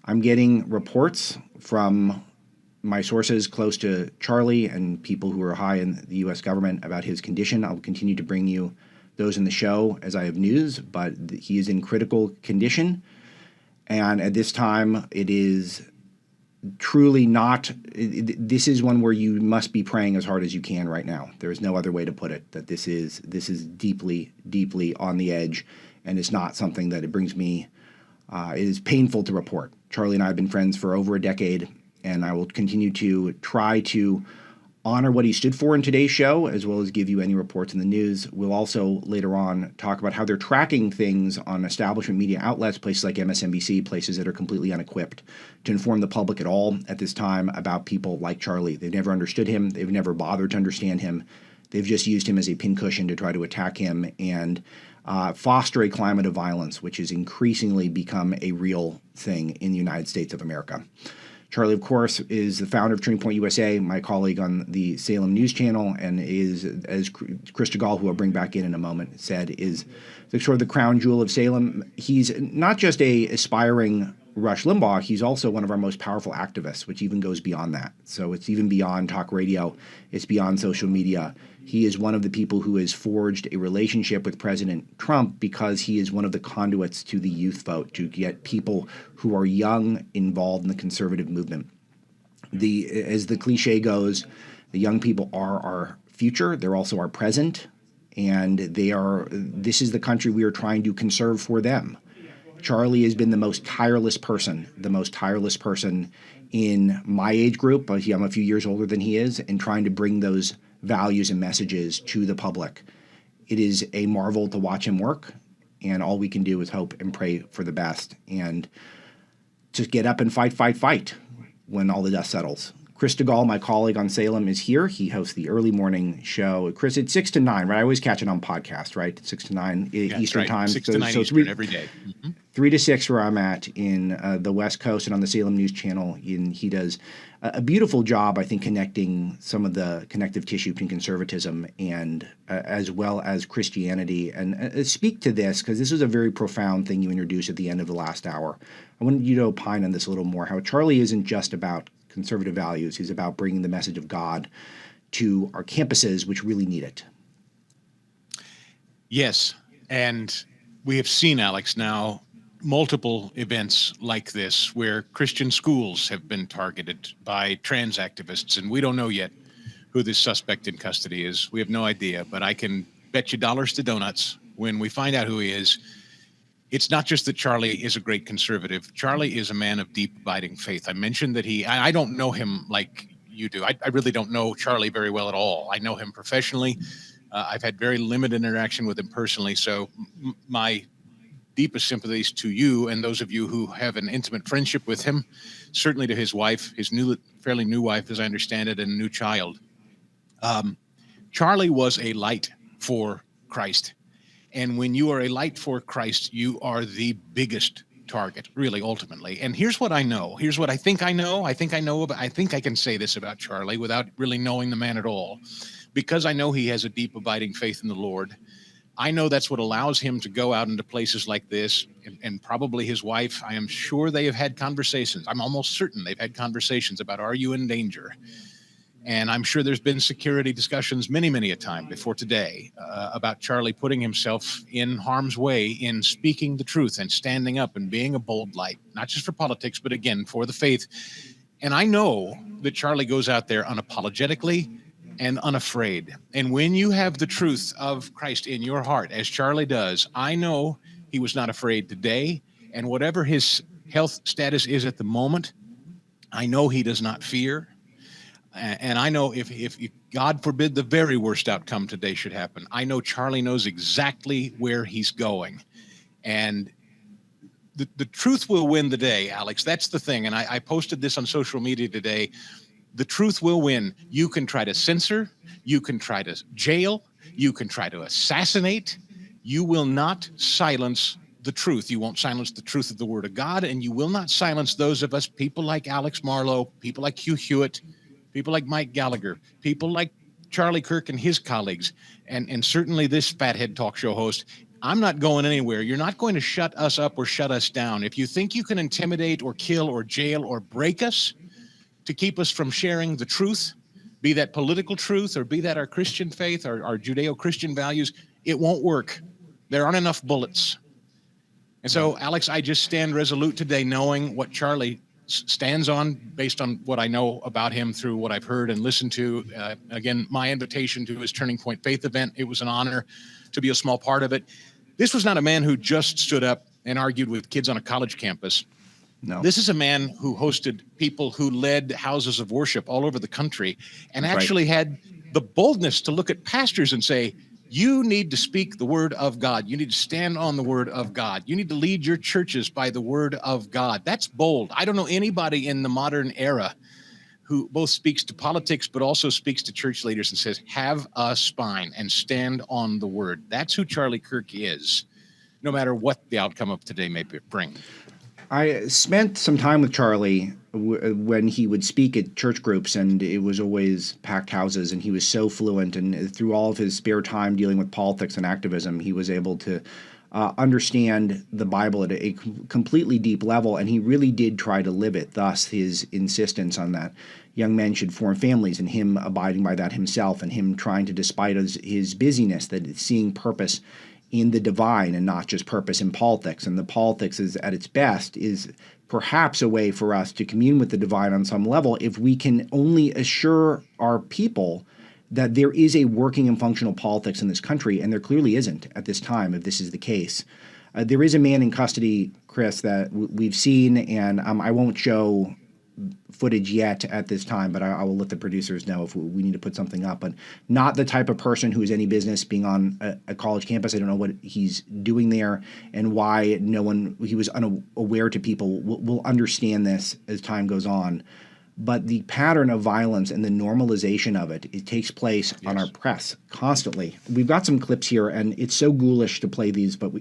I'm getting reports from my sources close to Charlie and people who are high in the U.S. government about his condition. I'll continue to bring you those in the show as I have news, but he is in critical condition. And at this time, it is truly not, this is one where you must be praying as hard as you can right now. There is no other way to put it, that this is deeply, deeply on the edge, and it's not something that it brings me, it is painful to report. Charlie and I have been friends for over a decade, and I will continue to try to honor what he stood for in today's show, as well as give you any reports in the news. We'll also later on talk about how they're tracking things on establishment media outlets, places like MSNBC, places that are completely unequipped to inform the public at all at this time about people like Charlie. They've never understood him. They've never bothered to understand him. They've just used him as a pincushion to try to attack him and foster a climate of violence, which has increasingly become a real thing in the United States of America. Charlie, of course, is the founder of Turning Point USA, my colleague on the Salem News Channel, and is, as Chris DeGaulle, who I'll bring back in a moment, said, is the sort of the crown jewel of Salem. He's not just a aspiring Rush Limbaugh, he's also one of our most powerful activists, which even goes beyond that. So it's even beyond talk radio. It's beyond social media. He is one of the people who has forged a relationship with President Trump because he is one of the conduits to the youth vote, to get people who are young involved in the conservative movement. As the cliche goes, the young people are our future. They're also our present, and this is the country we are trying to conserve for them. Charlie has been the most tireless person in my age group. I'm a few years older than he is, and trying to bring those values and messages to the public. It is a marvel to watch him work, and all we can do is hope and pray for the best and just get up and fight when all the dust settles. Chris DeGaulle, my colleague on Salem, is here. He hosts the early morning show. Chris, it's 6 to 9, right? I always catch it on podcast, right? 6 to 9 Eastern time. 6 to 9 Eastern every day. 3 to 6 where I'm at in the West Coast and on the Salem News Channel. He does a beautiful job, I think, connecting some of the connective tissue between conservatism and as well as Christianity. And speak to this, because this was a very profound thing you introduced at the end of the last hour. I wanted you to opine on this a little more, how Charlie isn't just about conservative values. He's about bringing the message of God to our campuses, which really need it. Yes, and we have seen, Alex, now multiple events like this where Christian schools have been targeted by trans activists, and we don't know yet who this suspect in custody is. We have no idea, but I can bet you dollars to donuts when we find out who he is. It's not just that Charlie is a great conservative. Charlie is a man of deep, abiding faith. I mentioned that I don't know him like you do. I really don't know Charlie very well at all. I know him professionally. I've had very limited interaction with him personally, so my deepest sympathies to you and those of you who have an intimate friendship with him, certainly to his wife, his fairly new wife, as I understand it, and a new child. Charlie was a light for Christ. And when you are a light for Christ, you are the biggest target, really, ultimately. And here's what I know. Here's what I think I know. I think I can say this about Charlie without really knowing the man at all. Because I know he has a deep, abiding faith in the Lord, I know that's what allows him to go out into places like this, and probably his wife. I am sure they have had conversations. I'm almost certain they've had conversations about, are you in danger? And I'm sure there's been security discussions many a time before today about Charlie putting himself in harm's way in speaking the truth and standing up and being a bold light, not just for politics, but again, for the faith. And I know that Charlie goes out there unapologetically and unafraid. And when you have the truth of Christ in your heart, as Charlie does, I know he was not afraid today. And whatever his health status is at the moment, I know he does not fear. And I know if God forbid the very worst outcome today should happen, I know Charlie knows exactly where he's going. And the truth will win the day, Alex. That's the thing. And I posted this on social media today. The truth will win. You can try to censor. You can try to jail. You can try to assassinate. You will not silence the truth. You won't silence the truth of the Word of God. And you will not silence those of us, people like Alex Marlow, people like Hugh Hewitt, people like Mike Gallagher, people like Charlie Kirk and his colleagues, and certainly this fathead talk show host. I'm not going anywhere. You're not going to shut us up or shut us down. If you think you can intimidate or kill or jail or break us to keep us from sharing the truth, be that political truth or be that our Christian faith, our Judeo-Christian values, it won't work. There aren't enough bullets. And so, Alex, I just stand resolute today knowing what Charlie stands on based on what I know about him through what I've heard and listened to. Again, my invitation to his Turning Point Faith event, it was an honor to be a small part of it. This was not a man who just stood up and argued with kids on a college campus. No. This is a man who hosted people who led houses of worship all over the country and That's actually had the boldness to look at pastors and say, you need to speak the word of God. You need to stand on the word of God. You need to lead your churches by the word of God. That's bold. I don't know anybody in the modern era who both speaks to politics but also speaks to church leaders and says, have a spine and stand on the word. That's who Charlie Kirk is, no matter what the outcome of today may bring. I spent some time with Charlie when he would speak at church groups, and it was always packed houses, and he was so fluent, and through all of his spare time dealing with politics and activism, he was able to understand the Bible at a completely deep level, and he really did try to live it, thus his insistence on that young men should form families, and him abiding by that himself, and him trying to, despite his busyness, that seeing purpose in the divine and not just purpose in politics. And the politics is at its best is perhaps a way for us to commune with the divine on some level if we can only assure our people that there is a working and functional politics in this country, and there clearly isn't at this time if this is the case. There is a man in custody, Chris, that we've seen, and I won't show footage yet at this time, but I will let the producers know if we need to put something up. But not the type of person who has any business being on a college campus. I don't know what he's doing there and why he was unaware to people. We'll understand this as time goes on. But the pattern of violence and the normalization of it takes place on our press constantly. We've got some clips here, and it's so ghoulish to play these, but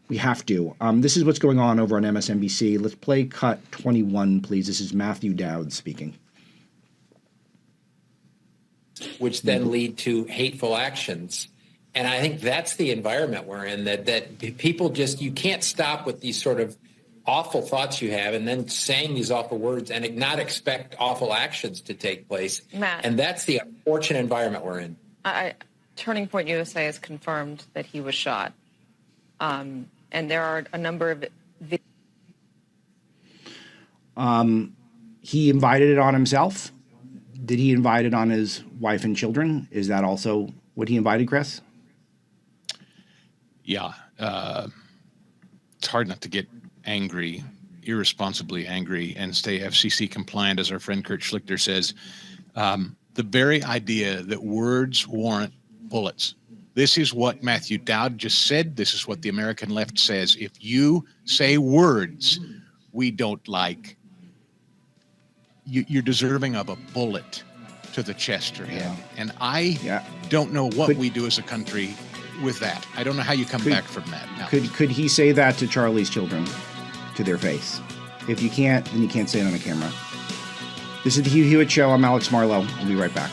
we have to. This is what's going on over on MSNBC. Let's play cut 21, please. This is Matthew Dowd speaking. Which then lead to hateful actions. And I think that's the environment we're in, that people just, you can't stop with these sort of awful thoughts you have and then saying these awful words and not expect awful actions to take place. Matt, and that's the unfortunate environment we're in. Turning Point USA has confirmed that he was shot. And there are a number of he invited it on himself. Did he invite it on his wife and children? Is that also what he invited, Chris? Yeah. It's hard not to get angry, irresponsibly angry, and stay FCC compliant, as our friend Kurt Schlichter says. The very idea that words warrant bullets. This is what Matthew Dowd just said. This is what the American left says. If you say words we don't like, you're deserving of a bullet to the chest or head. Yeah. And I don't know what we do as a country with that. I don't know how you come back from that. Now, Could he say that to Charlie's children, to their face? If you can't, then you can't say it on a camera. This is the Hugh Hewitt Show. I'm Alex Marlow. We'll be right back.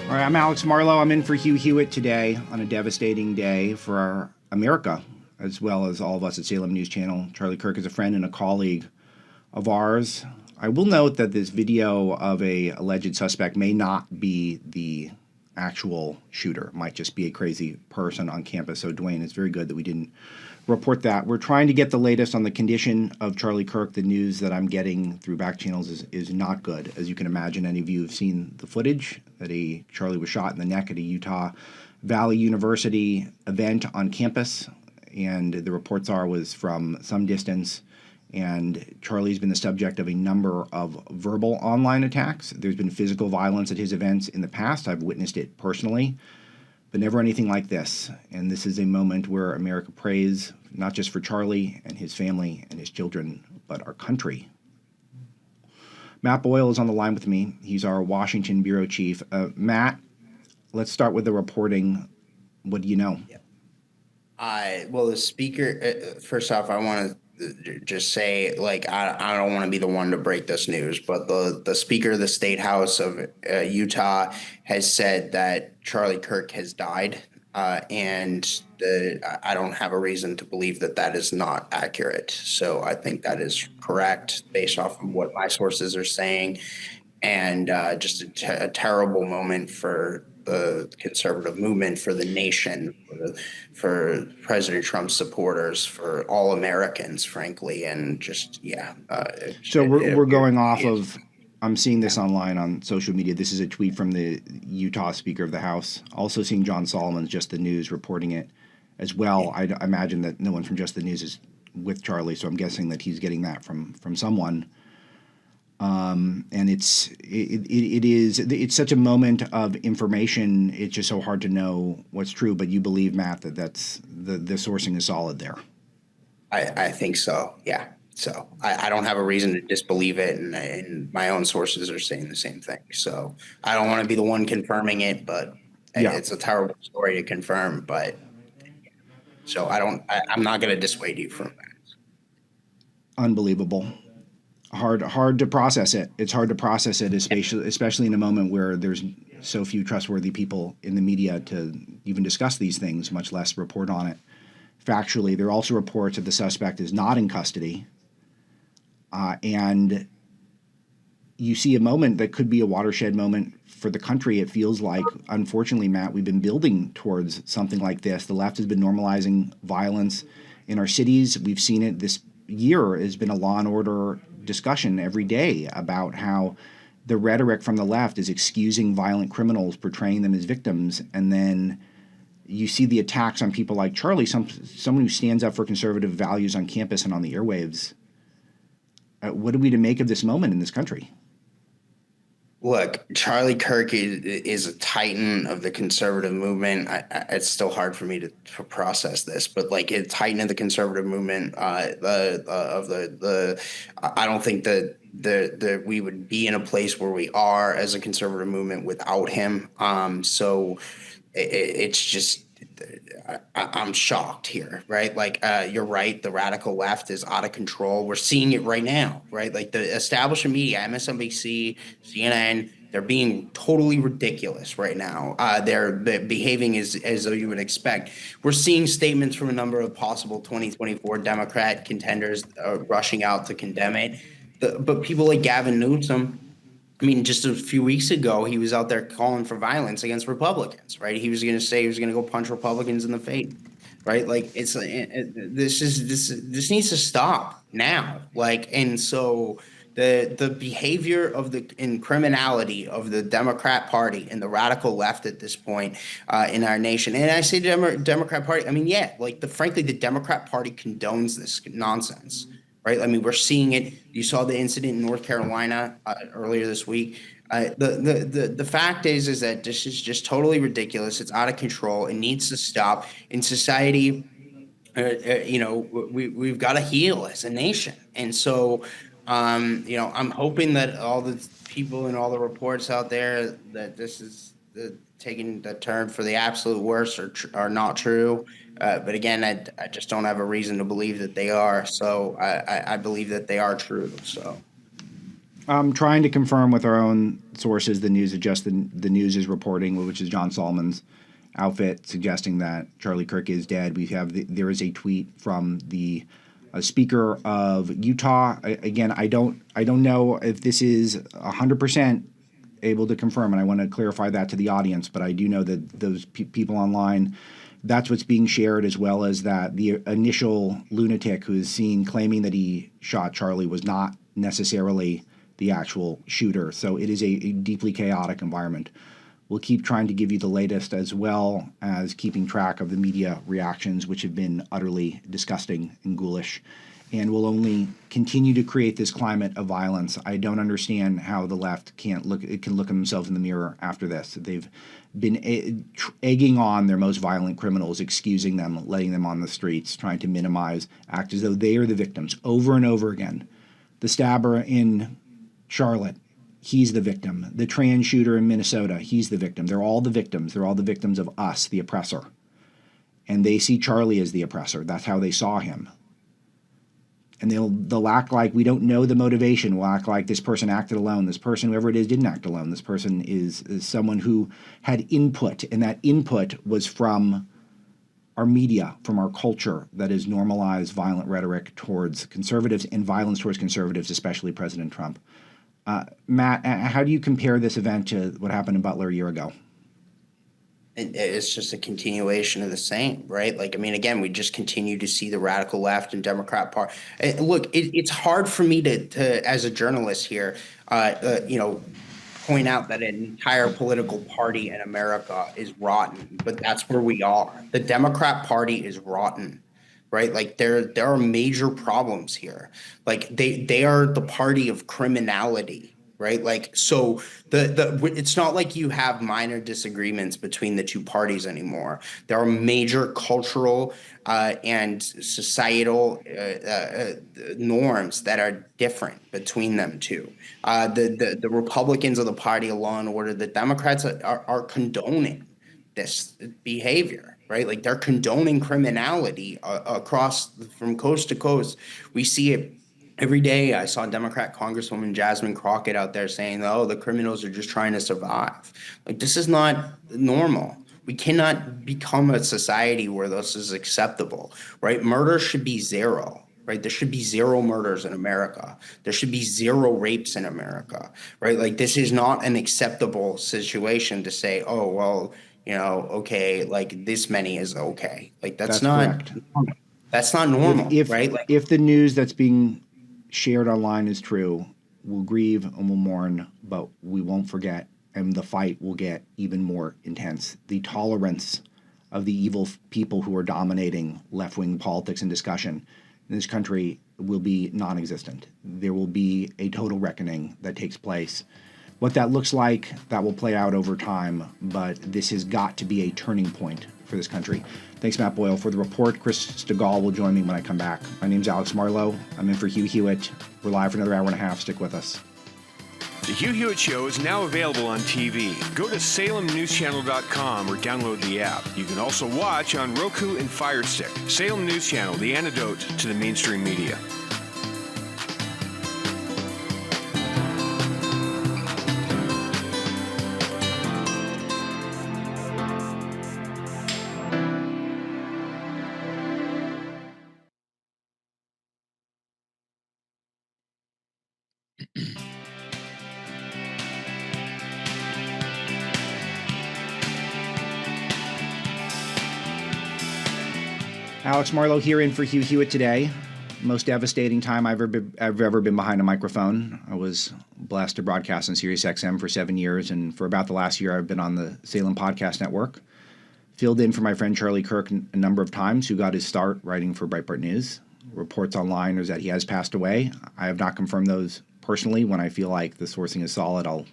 All right, I'm Alex Marlow. I'm in for Hugh Hewitt today on a devastating day for America, as well as all of us at Salem News Channel. Charlie Kirk is a friend and a colleague of ours. I will note that this video of a alleged suspect may not be the actual shooter. It might just be a crazy person on campus. So, Dwayne, it's very good that we didn't report that. We're trying to get the latest on the condition of Charlie Kirk. The news that I'm getting through back channels is not good. As you can imagine, any of you have seen the footage that Charlie was shot in the neck at a Utah Valley University event on campus. And the reports was from some distance. And Charlie's been the subject of a number of verbal online attacks. There's been physical violence at his events in the past. I've witnessed it personally, but never anything like this. And this is a moment where America prays not just for Charlie and his family and his children, but our country. Matt Boyle is on the line with me. He's our Washington bureau chief. Matt, let's start with the reporting. What do you know? Well, the speaker, first off, I want to just say, I don't want to be the one to break this news, but the Speaker of the State House of Utah has said that Charlie Kirk has died, and I don't have a reason to believe that is not accurate. So I think that is correct based off of what my sources are saying, and just a terrible moment for the conservative movement, for the nation, for President Trump's supporters, for all Americans, frankly, and just So we're going off of I'm seeing this online on social media. This is a tweet from the Utah Speaker of the House. Also seeing John Solomon's Just the News reporting it as well. I imagine that no one from Just the News is with Charlie, so I'm guessing that he's getting that from someone. And it's such a moment of information. It's just so hard to know what's true. But you believe, Matt, that that's the sourcing is solid there. I think so. Yeah. So I don't have a reason to disbelieve it, and my own sources are saying the same thing. So I don't want to be the one confirming it, but it's a terrible story to confirm. But so I'm not going to dissuade you from that. Unbelievable. Hard to process it. It's hard to process it, especially in a moment where there's so few trustworthy people in the media to even discuss these things, much less report on it factually. There are also reports that the suspect is not in custody. And you see a moment that could be a watershed moment for the country. It feels like, unfortunately, Matt, we've been building towards something like this. The left has been normalizing violence in our cities. We've seen it this year. Has been a law and order discussion every day about how the rhetoric from the left is excusing violent criminals, portraying them as victims, and then you see the attacks on people like Charlie, someone who stands up for conservative values on campus and on the airwaves. What are we to make of this moment in this country? Look, Charlie Kirk is a titan of the conservative movement. It's still hard for me to process this, but like a titan of the conservative movement. I don't think that we would be in a place where we are as a conservative movement without him. So it's just. I'm shocked here, right? Like, you're right. The radical left is out of control. We're seeing it right now, right? Like the establishment media, MSNBC, CNN, they're being totally ridiculous right now. They're behaving as though you would expect. We're seeing statements from a number of possible 2024 Democrat contenders rushing out to condemn it. But people like Gavin Newsom, I mean, just a few weeks ago, he was out there calling for violence against Republicans, right? He was going to say he was going to go punch Republicans in the face, right? Like this needs to stop now. Like, and so the behavior of and criminality of the Democrat Party and the radical left at this point in our nation, and I say Democrat Party, I mean, yeah, like frankly, the Democrat Party condones this nonsense. Right. I mean, we're seeing it. You saw the incident in North Carolina earlier this week. The fact is that this is just totally ridiculous. It's out of control. It needs to stop. In society, we've got to heal as a nation. And so, I'm hoping that all the people and all the reports out there that this is taking the turn for the absolute worst are not true. But again, I just don't have a reason to believe that they are. So I believe that they are true. So I'm trying to confirm with our own sources the news that just the news is reporting, which is John Solomon's outfit, suggesting that Charlie Kirk is dead. There is a tweet from the Speaker of Utah. Again, I don't know if this is 100% able to confirm, and I want to clarify that to the audience. But I do know that those people online, that's what's being shared, as well as that the initial lunatic who is seen claiming that he shot Charlie was not necessarily the actual shooter. So it is a deeply chaotic environment. We'll keep trying to give you the latest, as well as keeping track of the media reactions, which have been utterly disgusting and ghoulish. And will only continue to create this climate of violence. I don't understand how the left can look at themselves in the mirror after this. They've been egging on their most violent criminals, excusing them, letting them on the streets, trying to minimize, act as though they are the victims over and over again. The stabber in Charlotte, he's the victim. The trans shooter in Minnesota, he's the victim. They're all the victims. They're all the victims of us, the oppressor. And they see Charlie as the oppressor. That's how they saw him. And they'll act like we don't know the motivation. We'll act like this person acted alone. This person, whoever it is, didn't act alone. This person is someone who had input, and that input was from our media, from our culture that has normalized violent rhetoric towards conservatives and violence towards conservatives, especially President Trump. Matt, how do you compare this event to what happened in Butler a year ago? it's just a continuation of the same, right? Like, I mean, again, we just continue to see the radical left and Democrat Party. Look, it's hard for me to as a journalist here, point out that an entire political party in America is rotten, but that's where we are. The Democrat Party is rotten, right? Like there are major problems here. Like they are the party of criminality, right? Like, so it's not like you have minor disagreements between the two parties anymore. There are major cultural and societal norms that are different between them two. The Republicans of the party of law and order, the Democrats are condoning this behavior, right? Like they're condoning criminality across from coast to coast. We see it every day. I saw Democrat Congresswoman Jasmine Crockett out there saying, oh, the criminals are just trying to survive. Like, this is not normal. We cannot become a society where this is acceptable, right? Murder should be zero, right? There should be zero murders in America. There should be zero rapes in America, right? Like, this is not an acceptable situation to say, oh, well, okay, like this many is okay. Like, that's not correct. That's not normal, if, right? Like, if the news that's being shared online is true, we'll grieve and we'll mourn, but we won't forget, and the fight will get even more intense. The tolerance of the evil people who are dominating left-wing politics and discussion in this country will be non-existent. There will be a total reckoning that takes place. What that looks like, that will play out over time, but this has got to be a turning point for this country. Thanks, Matt Boyle, for the report. Chris Stegall will join me when I come back. My name's Alex Marlow. I'm in for Hugh Hewitt. We're live for another hour and a half. Stick with us. The Hugh Hewitt Show is now available on TV. Go to SalemNewsChannel.com or download the app. You can also watch on Roku and Fire Stick. Salem News Channel, the antidote to the mainstream media. Alex Marlow here in for Hugh Hewitt today. Most devastating time I've ever been behind a microphone. I was blessed to broadcast on Sirius XM for 7 years, and for about the last year I've been on the Salem Podcast Network. Filled in for my friend Charlie Kirk a number of times, who got his start writing for Breitbart News. Reports online is that he has passed away. I have not confirmed those personally. When I feel like the sourcing is solid, I'll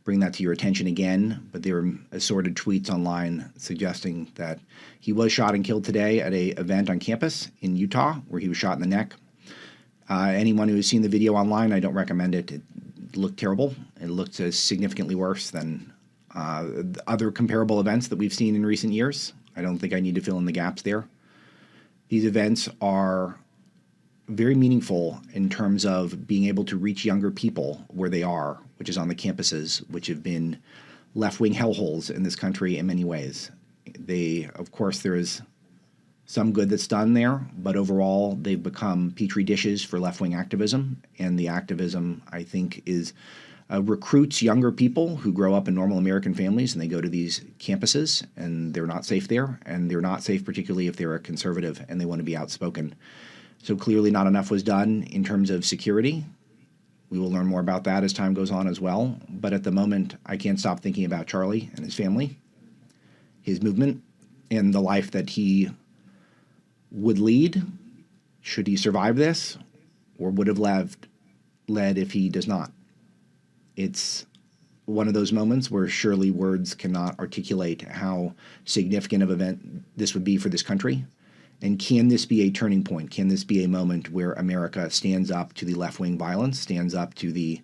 bring that to your attention again, but there were assorted tweets online suggesting that he was shot and killed today at an event on campus in Utah where he was shot in the neck. Anyone who has seen the video online, I don't recommend it. It looked terrible. It looked significantly worse than other comparable events that we've seen in recent years. I don't think I need to fill in the gaps there. These events are very meaningful in terms of being able to reach younger people where they are, which is on the campuses, which have been left-wing hellholes in this country in many ways. Of course, there is some good that's done there, but overall, they've become petri dishes for left-wing activism, and the activism, I think, recruits younger people who grow up in normal American families, and they go to these campuses, and they're not safe there, and they're not safe particularly if they're a conservative and they want to be outspoken. So clearly not enough was done in terms of security. We will learn more about that as time goes on as well. But at the moment, I can't stop thinking about Charlie and his family, his movement, and the life that he would lead should he survive this, or would have led if he does not. It's one of those moments where surely words cannot articulate how significant of an event this would be for this country. And can this be a turning point? Can this be a moment where America stands up to the left-wing violence, stands up to the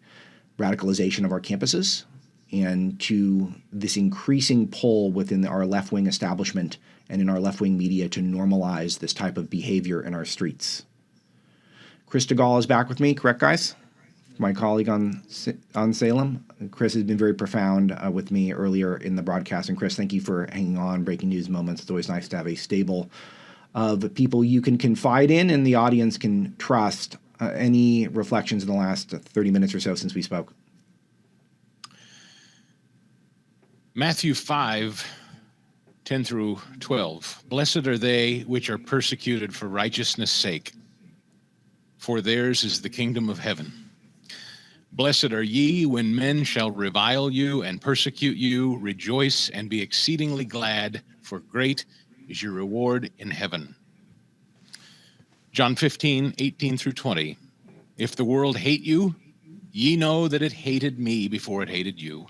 radicalization of our campuses, and to this increasing pull within our left-wing establishment and in our left-wing media to normalize this type of behavior in our streets? Chris Stegall is back with me, correct, guys? My colleague on Salem. Chris has been very profound with me earlier in the broadcast. And Chris, thank you for hanging on, breaking news moments. It's always nice to have a stable of people you can confide in and the audience can trust. Any reflections in the last 30 minutes or so since we spoke? Matthew 5 10 through 12. Blessed are they which are persecuted for righteousness' sake, for theirs is the kingdom of heaven. Blessed are ye when men shall revile you and persecute you. Rejoice and be exceedingly glad, for great is your reward in heaven. John 15, 18 through 20. If the world hate you, ye know that it hated me before it hated you.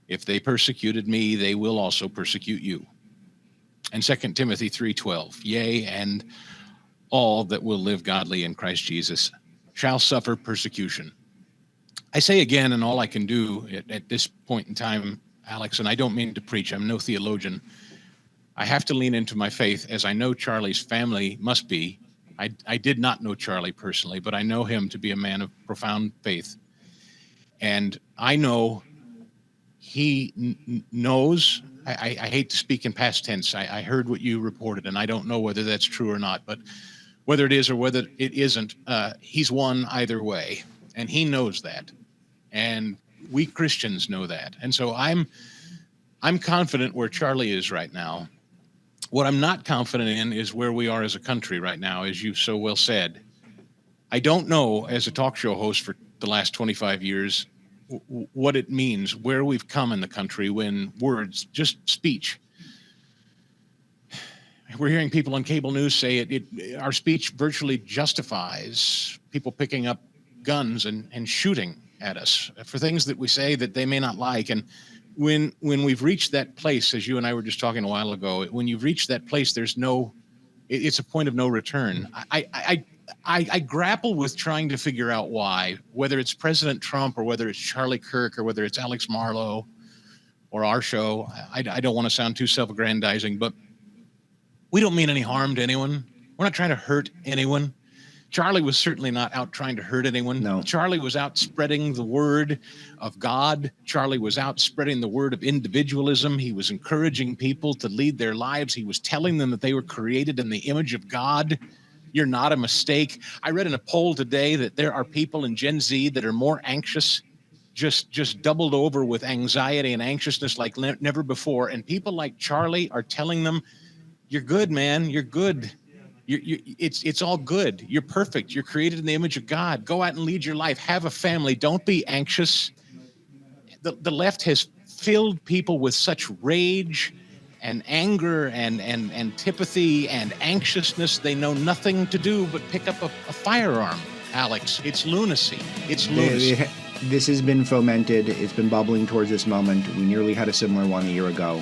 If they persecuted me, they will also persecute you. And 2 Timothy 3:12. Yea, and all that will live godly in Christ Jesus shall suffer persecution. I say again, and all I can do at this point in time, Alex, and I don't mean to preach, I'm no theologian. I have to lean into my faith, as I know Charlie's family must be. I did not know Charlie personally, but I know him to be a man of profound faith. And I know he knows, I hate to speak in past tense. I heard what you reported, and I don't know whether that's true or not, but whether it is or whether it isn't, he's won either way, and he knows that. And we Christians know that. And so I'm confident where Charlie is right now. What I'm not confident in is where we are as a country right now, as you so well said. I don't know, as a talk show host for the last 25 years, what it means, where we've come in the country when words, just speech. We're hearing people on cable news say our speech virtually justifies people picking up guns and shooting at us for things that we say that they may not like. And when we've reached that place, as you and I were just talking a while ago, when you've reached that place, it's a point of no return. I grapple with trying to figure out why, whether it's President Trump or whether it's Charlie Kirk or whether it's Alex Marlow or our show. I don't want to sound too self-aggrandizing, but we don't mean any harm to anyone. We're not trying to hurt anyone. Charlie was certainly not out trying to hurt anyone. No. Charlie was out spreading the word of God. Charlie was out spreading the word of individualism. He was encouraging people to lead their lives. He was telling them that they were created in the image of God. You're not a mistake. I read in a poll today that there are people in Gen Z that are more anxious, just doubled over with anxiety and anxiousness like never before. And people like Charlie are telling them, you're good, man. You're good. It's all good. You're perfect. You're created in the image of God. Go out and lead your life. Have a family. Don't be anxious. The left has filled people with such rage and anger and antipathy and anxiousness. They know nothing to do but pick up a firearm, Alex. It's lunacy. It's lunacy. This has been fomented. It's been bubbling towards this moment. We nearly had a similar one a year ago.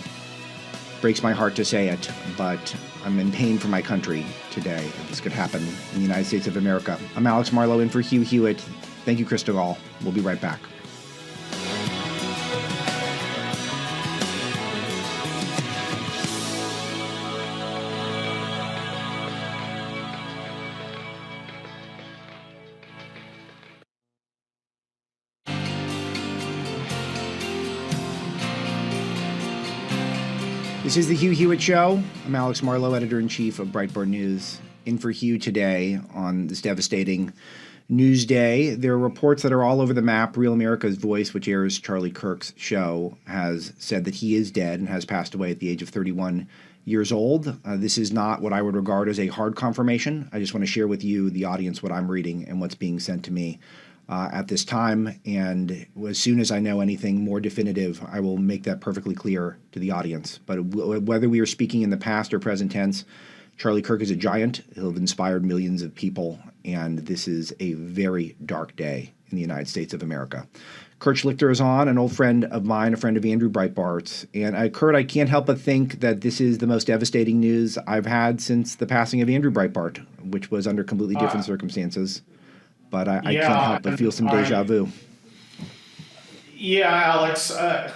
Breaks my heart to say it, but I'm in pain for my country today. This could happen in the United States of America. I'm Alex Marlow in for Hugh Hewitt. Thank you, Chris DeGaulle. We'll be right back. This is the Hugh Hewitt Show. I'm Alex Marlow, editor-in-chief of Breitbart News. In for Hugh today on this devastating news day. There are reports that are all over the map. Real America's Voice, which airs Charlie Kirk's show, has said that he is dead and has passed away at the age of 31 years old. This is not what I would regard as a hard confirmation. I just want to share with you, the audience, what I'm reading and what's being sent to me at this time, and as soon as I know anything more definitive, I will make that perfectly clear to the audience. But whether we are speaking in the past or present tense, Charlie Kirk is a giant. He'll have inspired millions of people, and this is a very dark day in the United States of America. Kurt Schlichter is on, an old friend of mine, a friend of Andrew Breitbart's. And Kurt, I can't help but think that this is the most devastating news I've had since the passing of Andrew Breitbart, which was under completely different circumstances. But I can't help but feel some deja vu. Yeah, Alex, God,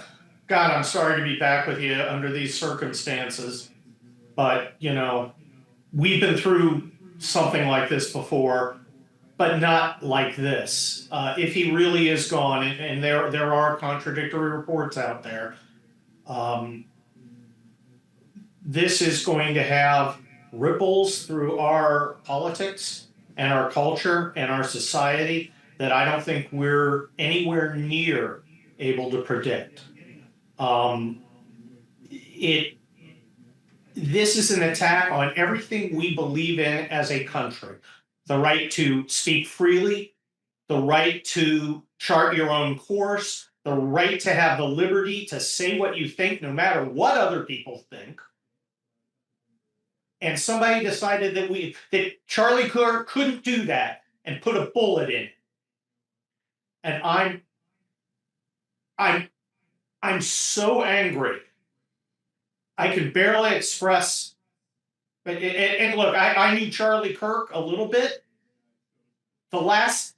I'm sorry to be back with you under these circumstances. But, you know, we've been through something like this before, but not like this. If he really is gone, and there are contradictory reports out there, this is going to have ripples through our politics and our culture and our society that I don't think we're anywhere near able to predict. this is an attack on everything we believe in as a country. The right to speak freely, the right to chart your own course, the right to have the liberty to say what you think, no matter what other people think. And somebody decided that Charlie Kirk couldn't do that and put a bullet in it. And I'm so angry. I can barely express. And look, I knew Charlie Kirk a little bit. The last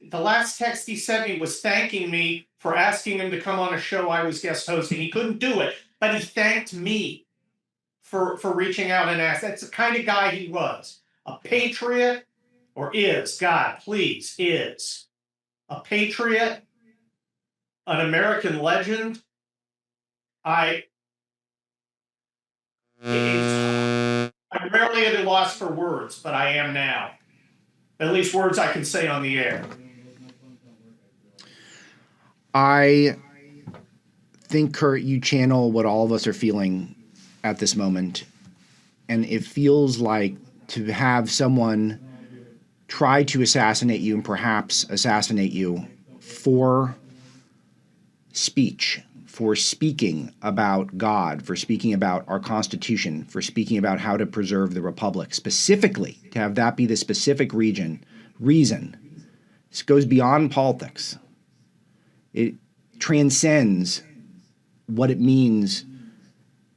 text he sent me was thanking me for asking him to come on a show I was guest hosting. He couldn't do it, but he thanked me for reaching out and asked. That's the kind of guy he was. A patriot, or is, God, please, is. A patriot, an American legend. I'm rarely at a loss for words, but I am now. At least words I can say on the air. I think, Kurt, you channel what all of us are feeling at this moment. And it feels like to have someone try to assassinate you and perhaps assassinate you for speech, for speaking about God, for speaking about our Constitution, for speaking about how to preserve the Republic, specifically, to have that be the specific reason. This goes beyond politics. It transcends what it means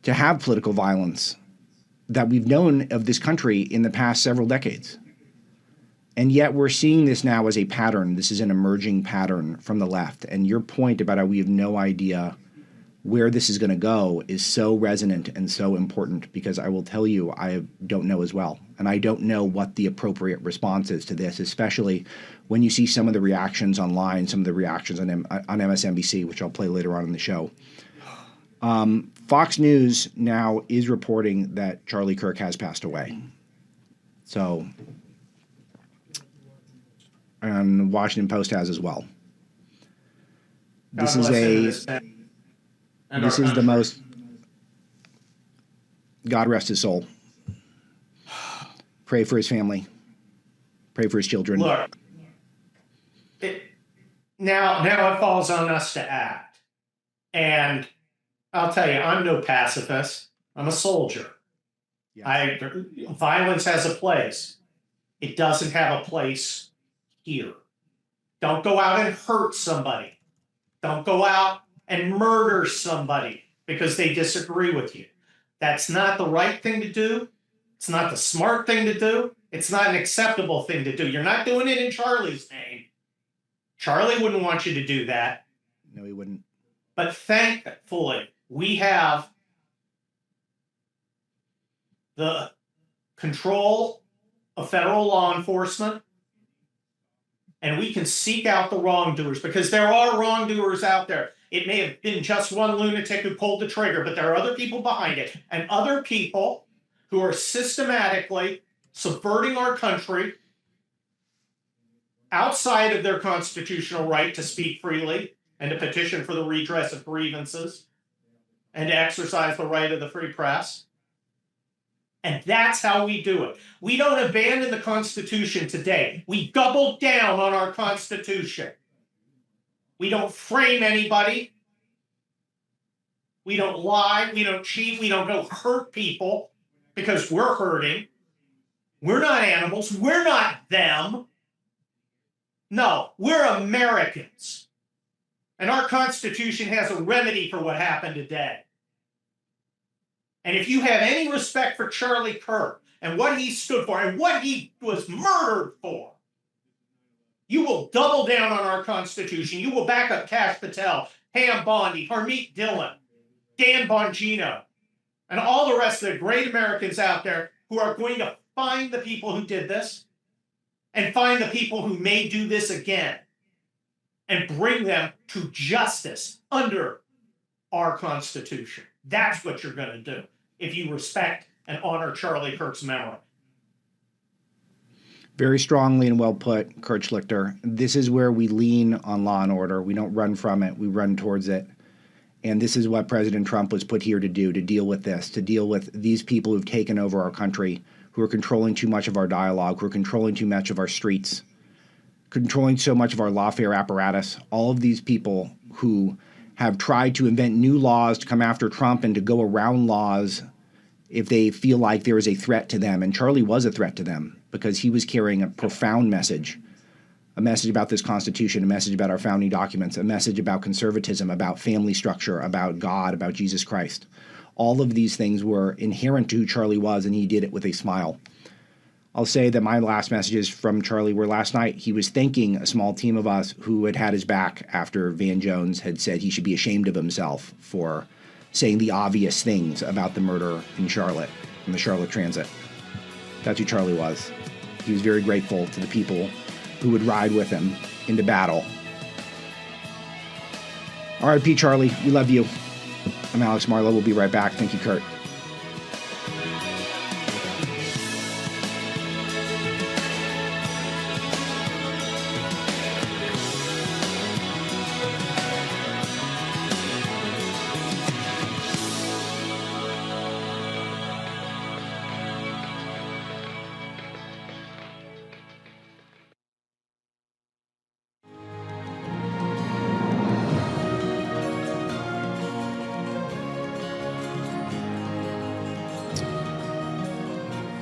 to have political violence that we've known of this country in the past several decades. And yet we're seeing this now as a pattern. This is an emerging pattern from the left. And your point about how we have no idea where this is going to go is so resonant and so important, because I will tell you, I don't know as well. And I don't know what the appropriate response is to this, especially when you see some of the reactions online, some of the reactions on MSNBC, which I'll play later on in the show. Fox News now is reporting that Charlie Kirk has passed away. So, and Washington Post has as well. This is the most, God rest his soul. Pray for his family. Pray for his children. Look, now it falls on us to act. And I'll tell you, I'm no pacifist. I'm a soldier. Yes. Violence has a place. It doesn't have a place here. Don't go out and hurt somebody. Don't go out and murder somebody because they disagree with you. That's not the right thing to do. It's not the smart thing to do. It's not an acceptable thing to do. You're not doing it in Charlie's name. Charlie wouldn't want you to do that. No, he wouldn't. But thankfully, we have the control of federal law enforcement, and we can seek out the wrongdoers, because there are wrongdoers out there. It may have been just one lunatic who pulled the trigger, but there are other people behind it, and other people who are systematically subverting our country outside of their constitutional right to speak freely and to petition for the redress of grievances and to exercise the right of the free press. And that's how we do it. We don't abandon the Constitution today. We double down on our Constitution. We don't frame anybody. We don't lie. We don't cheat. We don't go hurt people because we're hurting. We're not animals. We're not them. No, we're Americans. And our Constitution has a remedy for what happened today. And if you have any respect for Charlie Kirk and what he stood for and what he was murdered for, you will double down on our Constitution. You will back up Kash Patel, Pam Bondi, Harmeet Dillon, Dan Bongino, and all the rest of the great Americans out there who are going to find the people who did this and find the people who may do this again and bring them to justice under our Constitution. That's what you're going to do if you respect and honor Charlie Kirk's memory. Very strongly and well put, Kurt Schlichter. This is where we lean on law and order. We don't run from it. We run towards it. And this is what President Trump was put here to do, to deal with this, to deal with these people who've taken over our country, who are controlling too much of our dialogue, who are controlling too much of our streets, controlling so much of our lawfare apparatus. All of these people who have tried to invent new laws to come after Trump and to go around laws if they feel like there is a threat to them. And Charlie was a threat to them because he was carrying a profound message. A message about this Constitution, a message about our founding documents, a message about conservatism, about family structure, about God, about Jesus Christ. All of these things were inherent to who Charlie was, and he did it with a smile. I'll say that my last messages from Charlie were last night. He was thanking a small team of us who had had his back after Van Jones had said he should be ashamed of himself for saying the obvious things about the murder in Charlotte, in the Charlotte Transit. That's who Charlie was. He was very grateful to the people who would ride with him into battle. R.I.P. Charlie, we love you. I'm Alex Marlow. We'll be right back. Thank you, Kurt.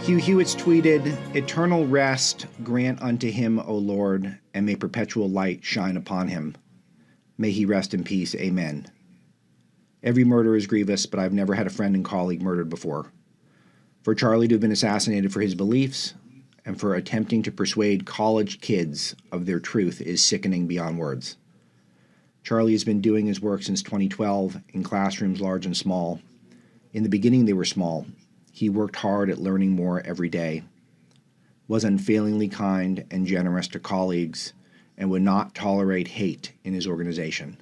Hugh Hewitt's tweeted, "Eternal rest grant unto him, O Lord, and may perpetual light shine upon him. May he rest in peace. Amen. Every murder is grievous, but I've never had a friend and colleague murdered before. For Charlie to have been assassinated for his beliefs and for attempting to persuade college kids of their truth is sickening beyond words. Charlie has been doing his work since 2012 in classrooms large and small. In the beginning, they were small. He worked hard at learning more every day, was unfailingly kind and generous to colleagues, and would not tolerate hate in his organization.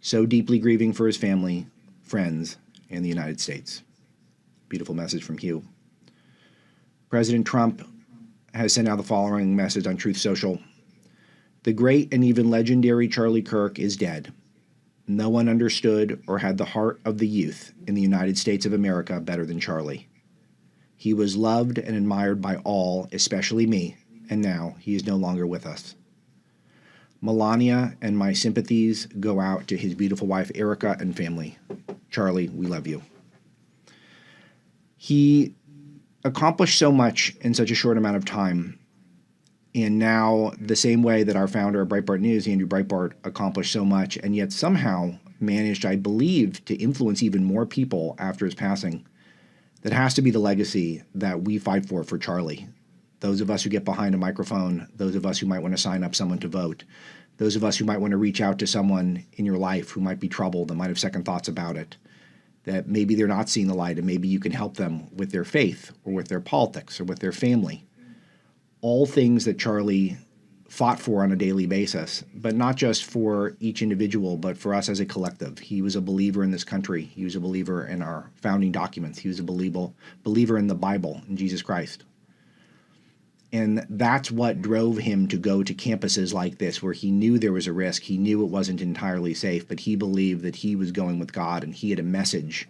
So deeply grieving for his family, friends, and the United States." Beautiful message from Hugh. President Trump has sent out the following message on Truth Social. "The great and even legendary Charlie Kirk is dead. No one understood or had the heart of the youth in the United States of America better than Charlie. He was loved and admired by all, especially me, and now he is no longer with us. Melania and my sympathies go out to his beautiful wife, Erica, and family. Charlie, we love you." He accomplished so much in such a short amount of time. And now, the same way that our founder of Breitbart News, Andrew Breitbart, accomplished so much and yet somehow managed, I believe, to influence even more people after his passing, that has to be the legacy that we fight for Charlie. Those of us who get behind a microphone, those of us who might want to sign up someone to vote, those of us who might want to reach out to someone in your life who might be troubled and might have second thoughts about it, that maybe they're not seeing the light and maybe you can help them with their faith or with their politics or with their family. All things that Charlie fought for on a daily basis, but not just for each individual, but for us as a collective. He was a believer in this country. He was a believer in our founding documents. He was a believer in the Bible, in Jesus Christ. And that's what drove him to go to campuses like this, where he knew there was a risk. He knew it wasn't entirely safe, but he believed that he was going with God and he had a message.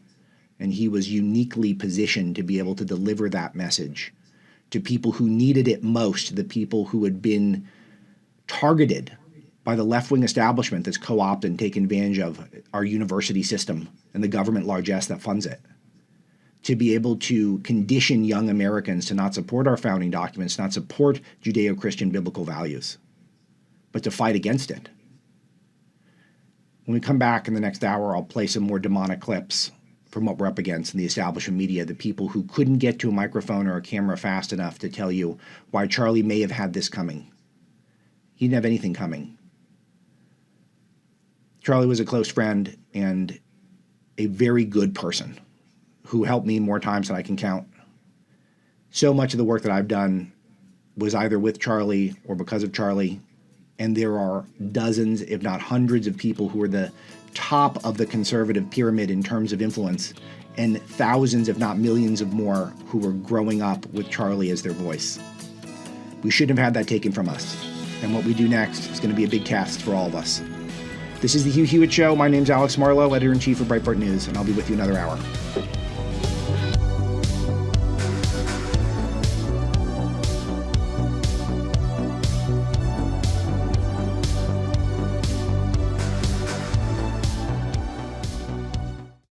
And he was uniquely positioned to be able to deliver that message to people who needed it most, the people who had been targeted by the left-wing establishment that's co-opted and taken advantage of our university system and the government largesse that funds it. To be able to condition young Americans to not support our founding documents, not support Judeo-Christian biblical values, but to fight against it. When we come back in the next hour, I'll play some more demonic clips from what we're up against in the establishment media, the people who couldn't get to a microphone or a camera fast enough to tell you why Charlie may have had this coming. He didn't have anything coming. Charlie was a close friend and a very good person who helped me more times than I can count. So much of the work that I've done was either with Charlie or because of Charlie, and there are dozens, if not hundreds, of people who are the top of the conservative pyramid in terms of influence, and thousands, if not millions of more, who were growing up with Charlie as their voice. We shouldn't have had that taken from us, and what we do next is going to be a big test for all of us. This is the Hugh Hewitt Show. My name's Alex Marlowe, editor-in-chief of Breitbart News, and I'll be with you another hour.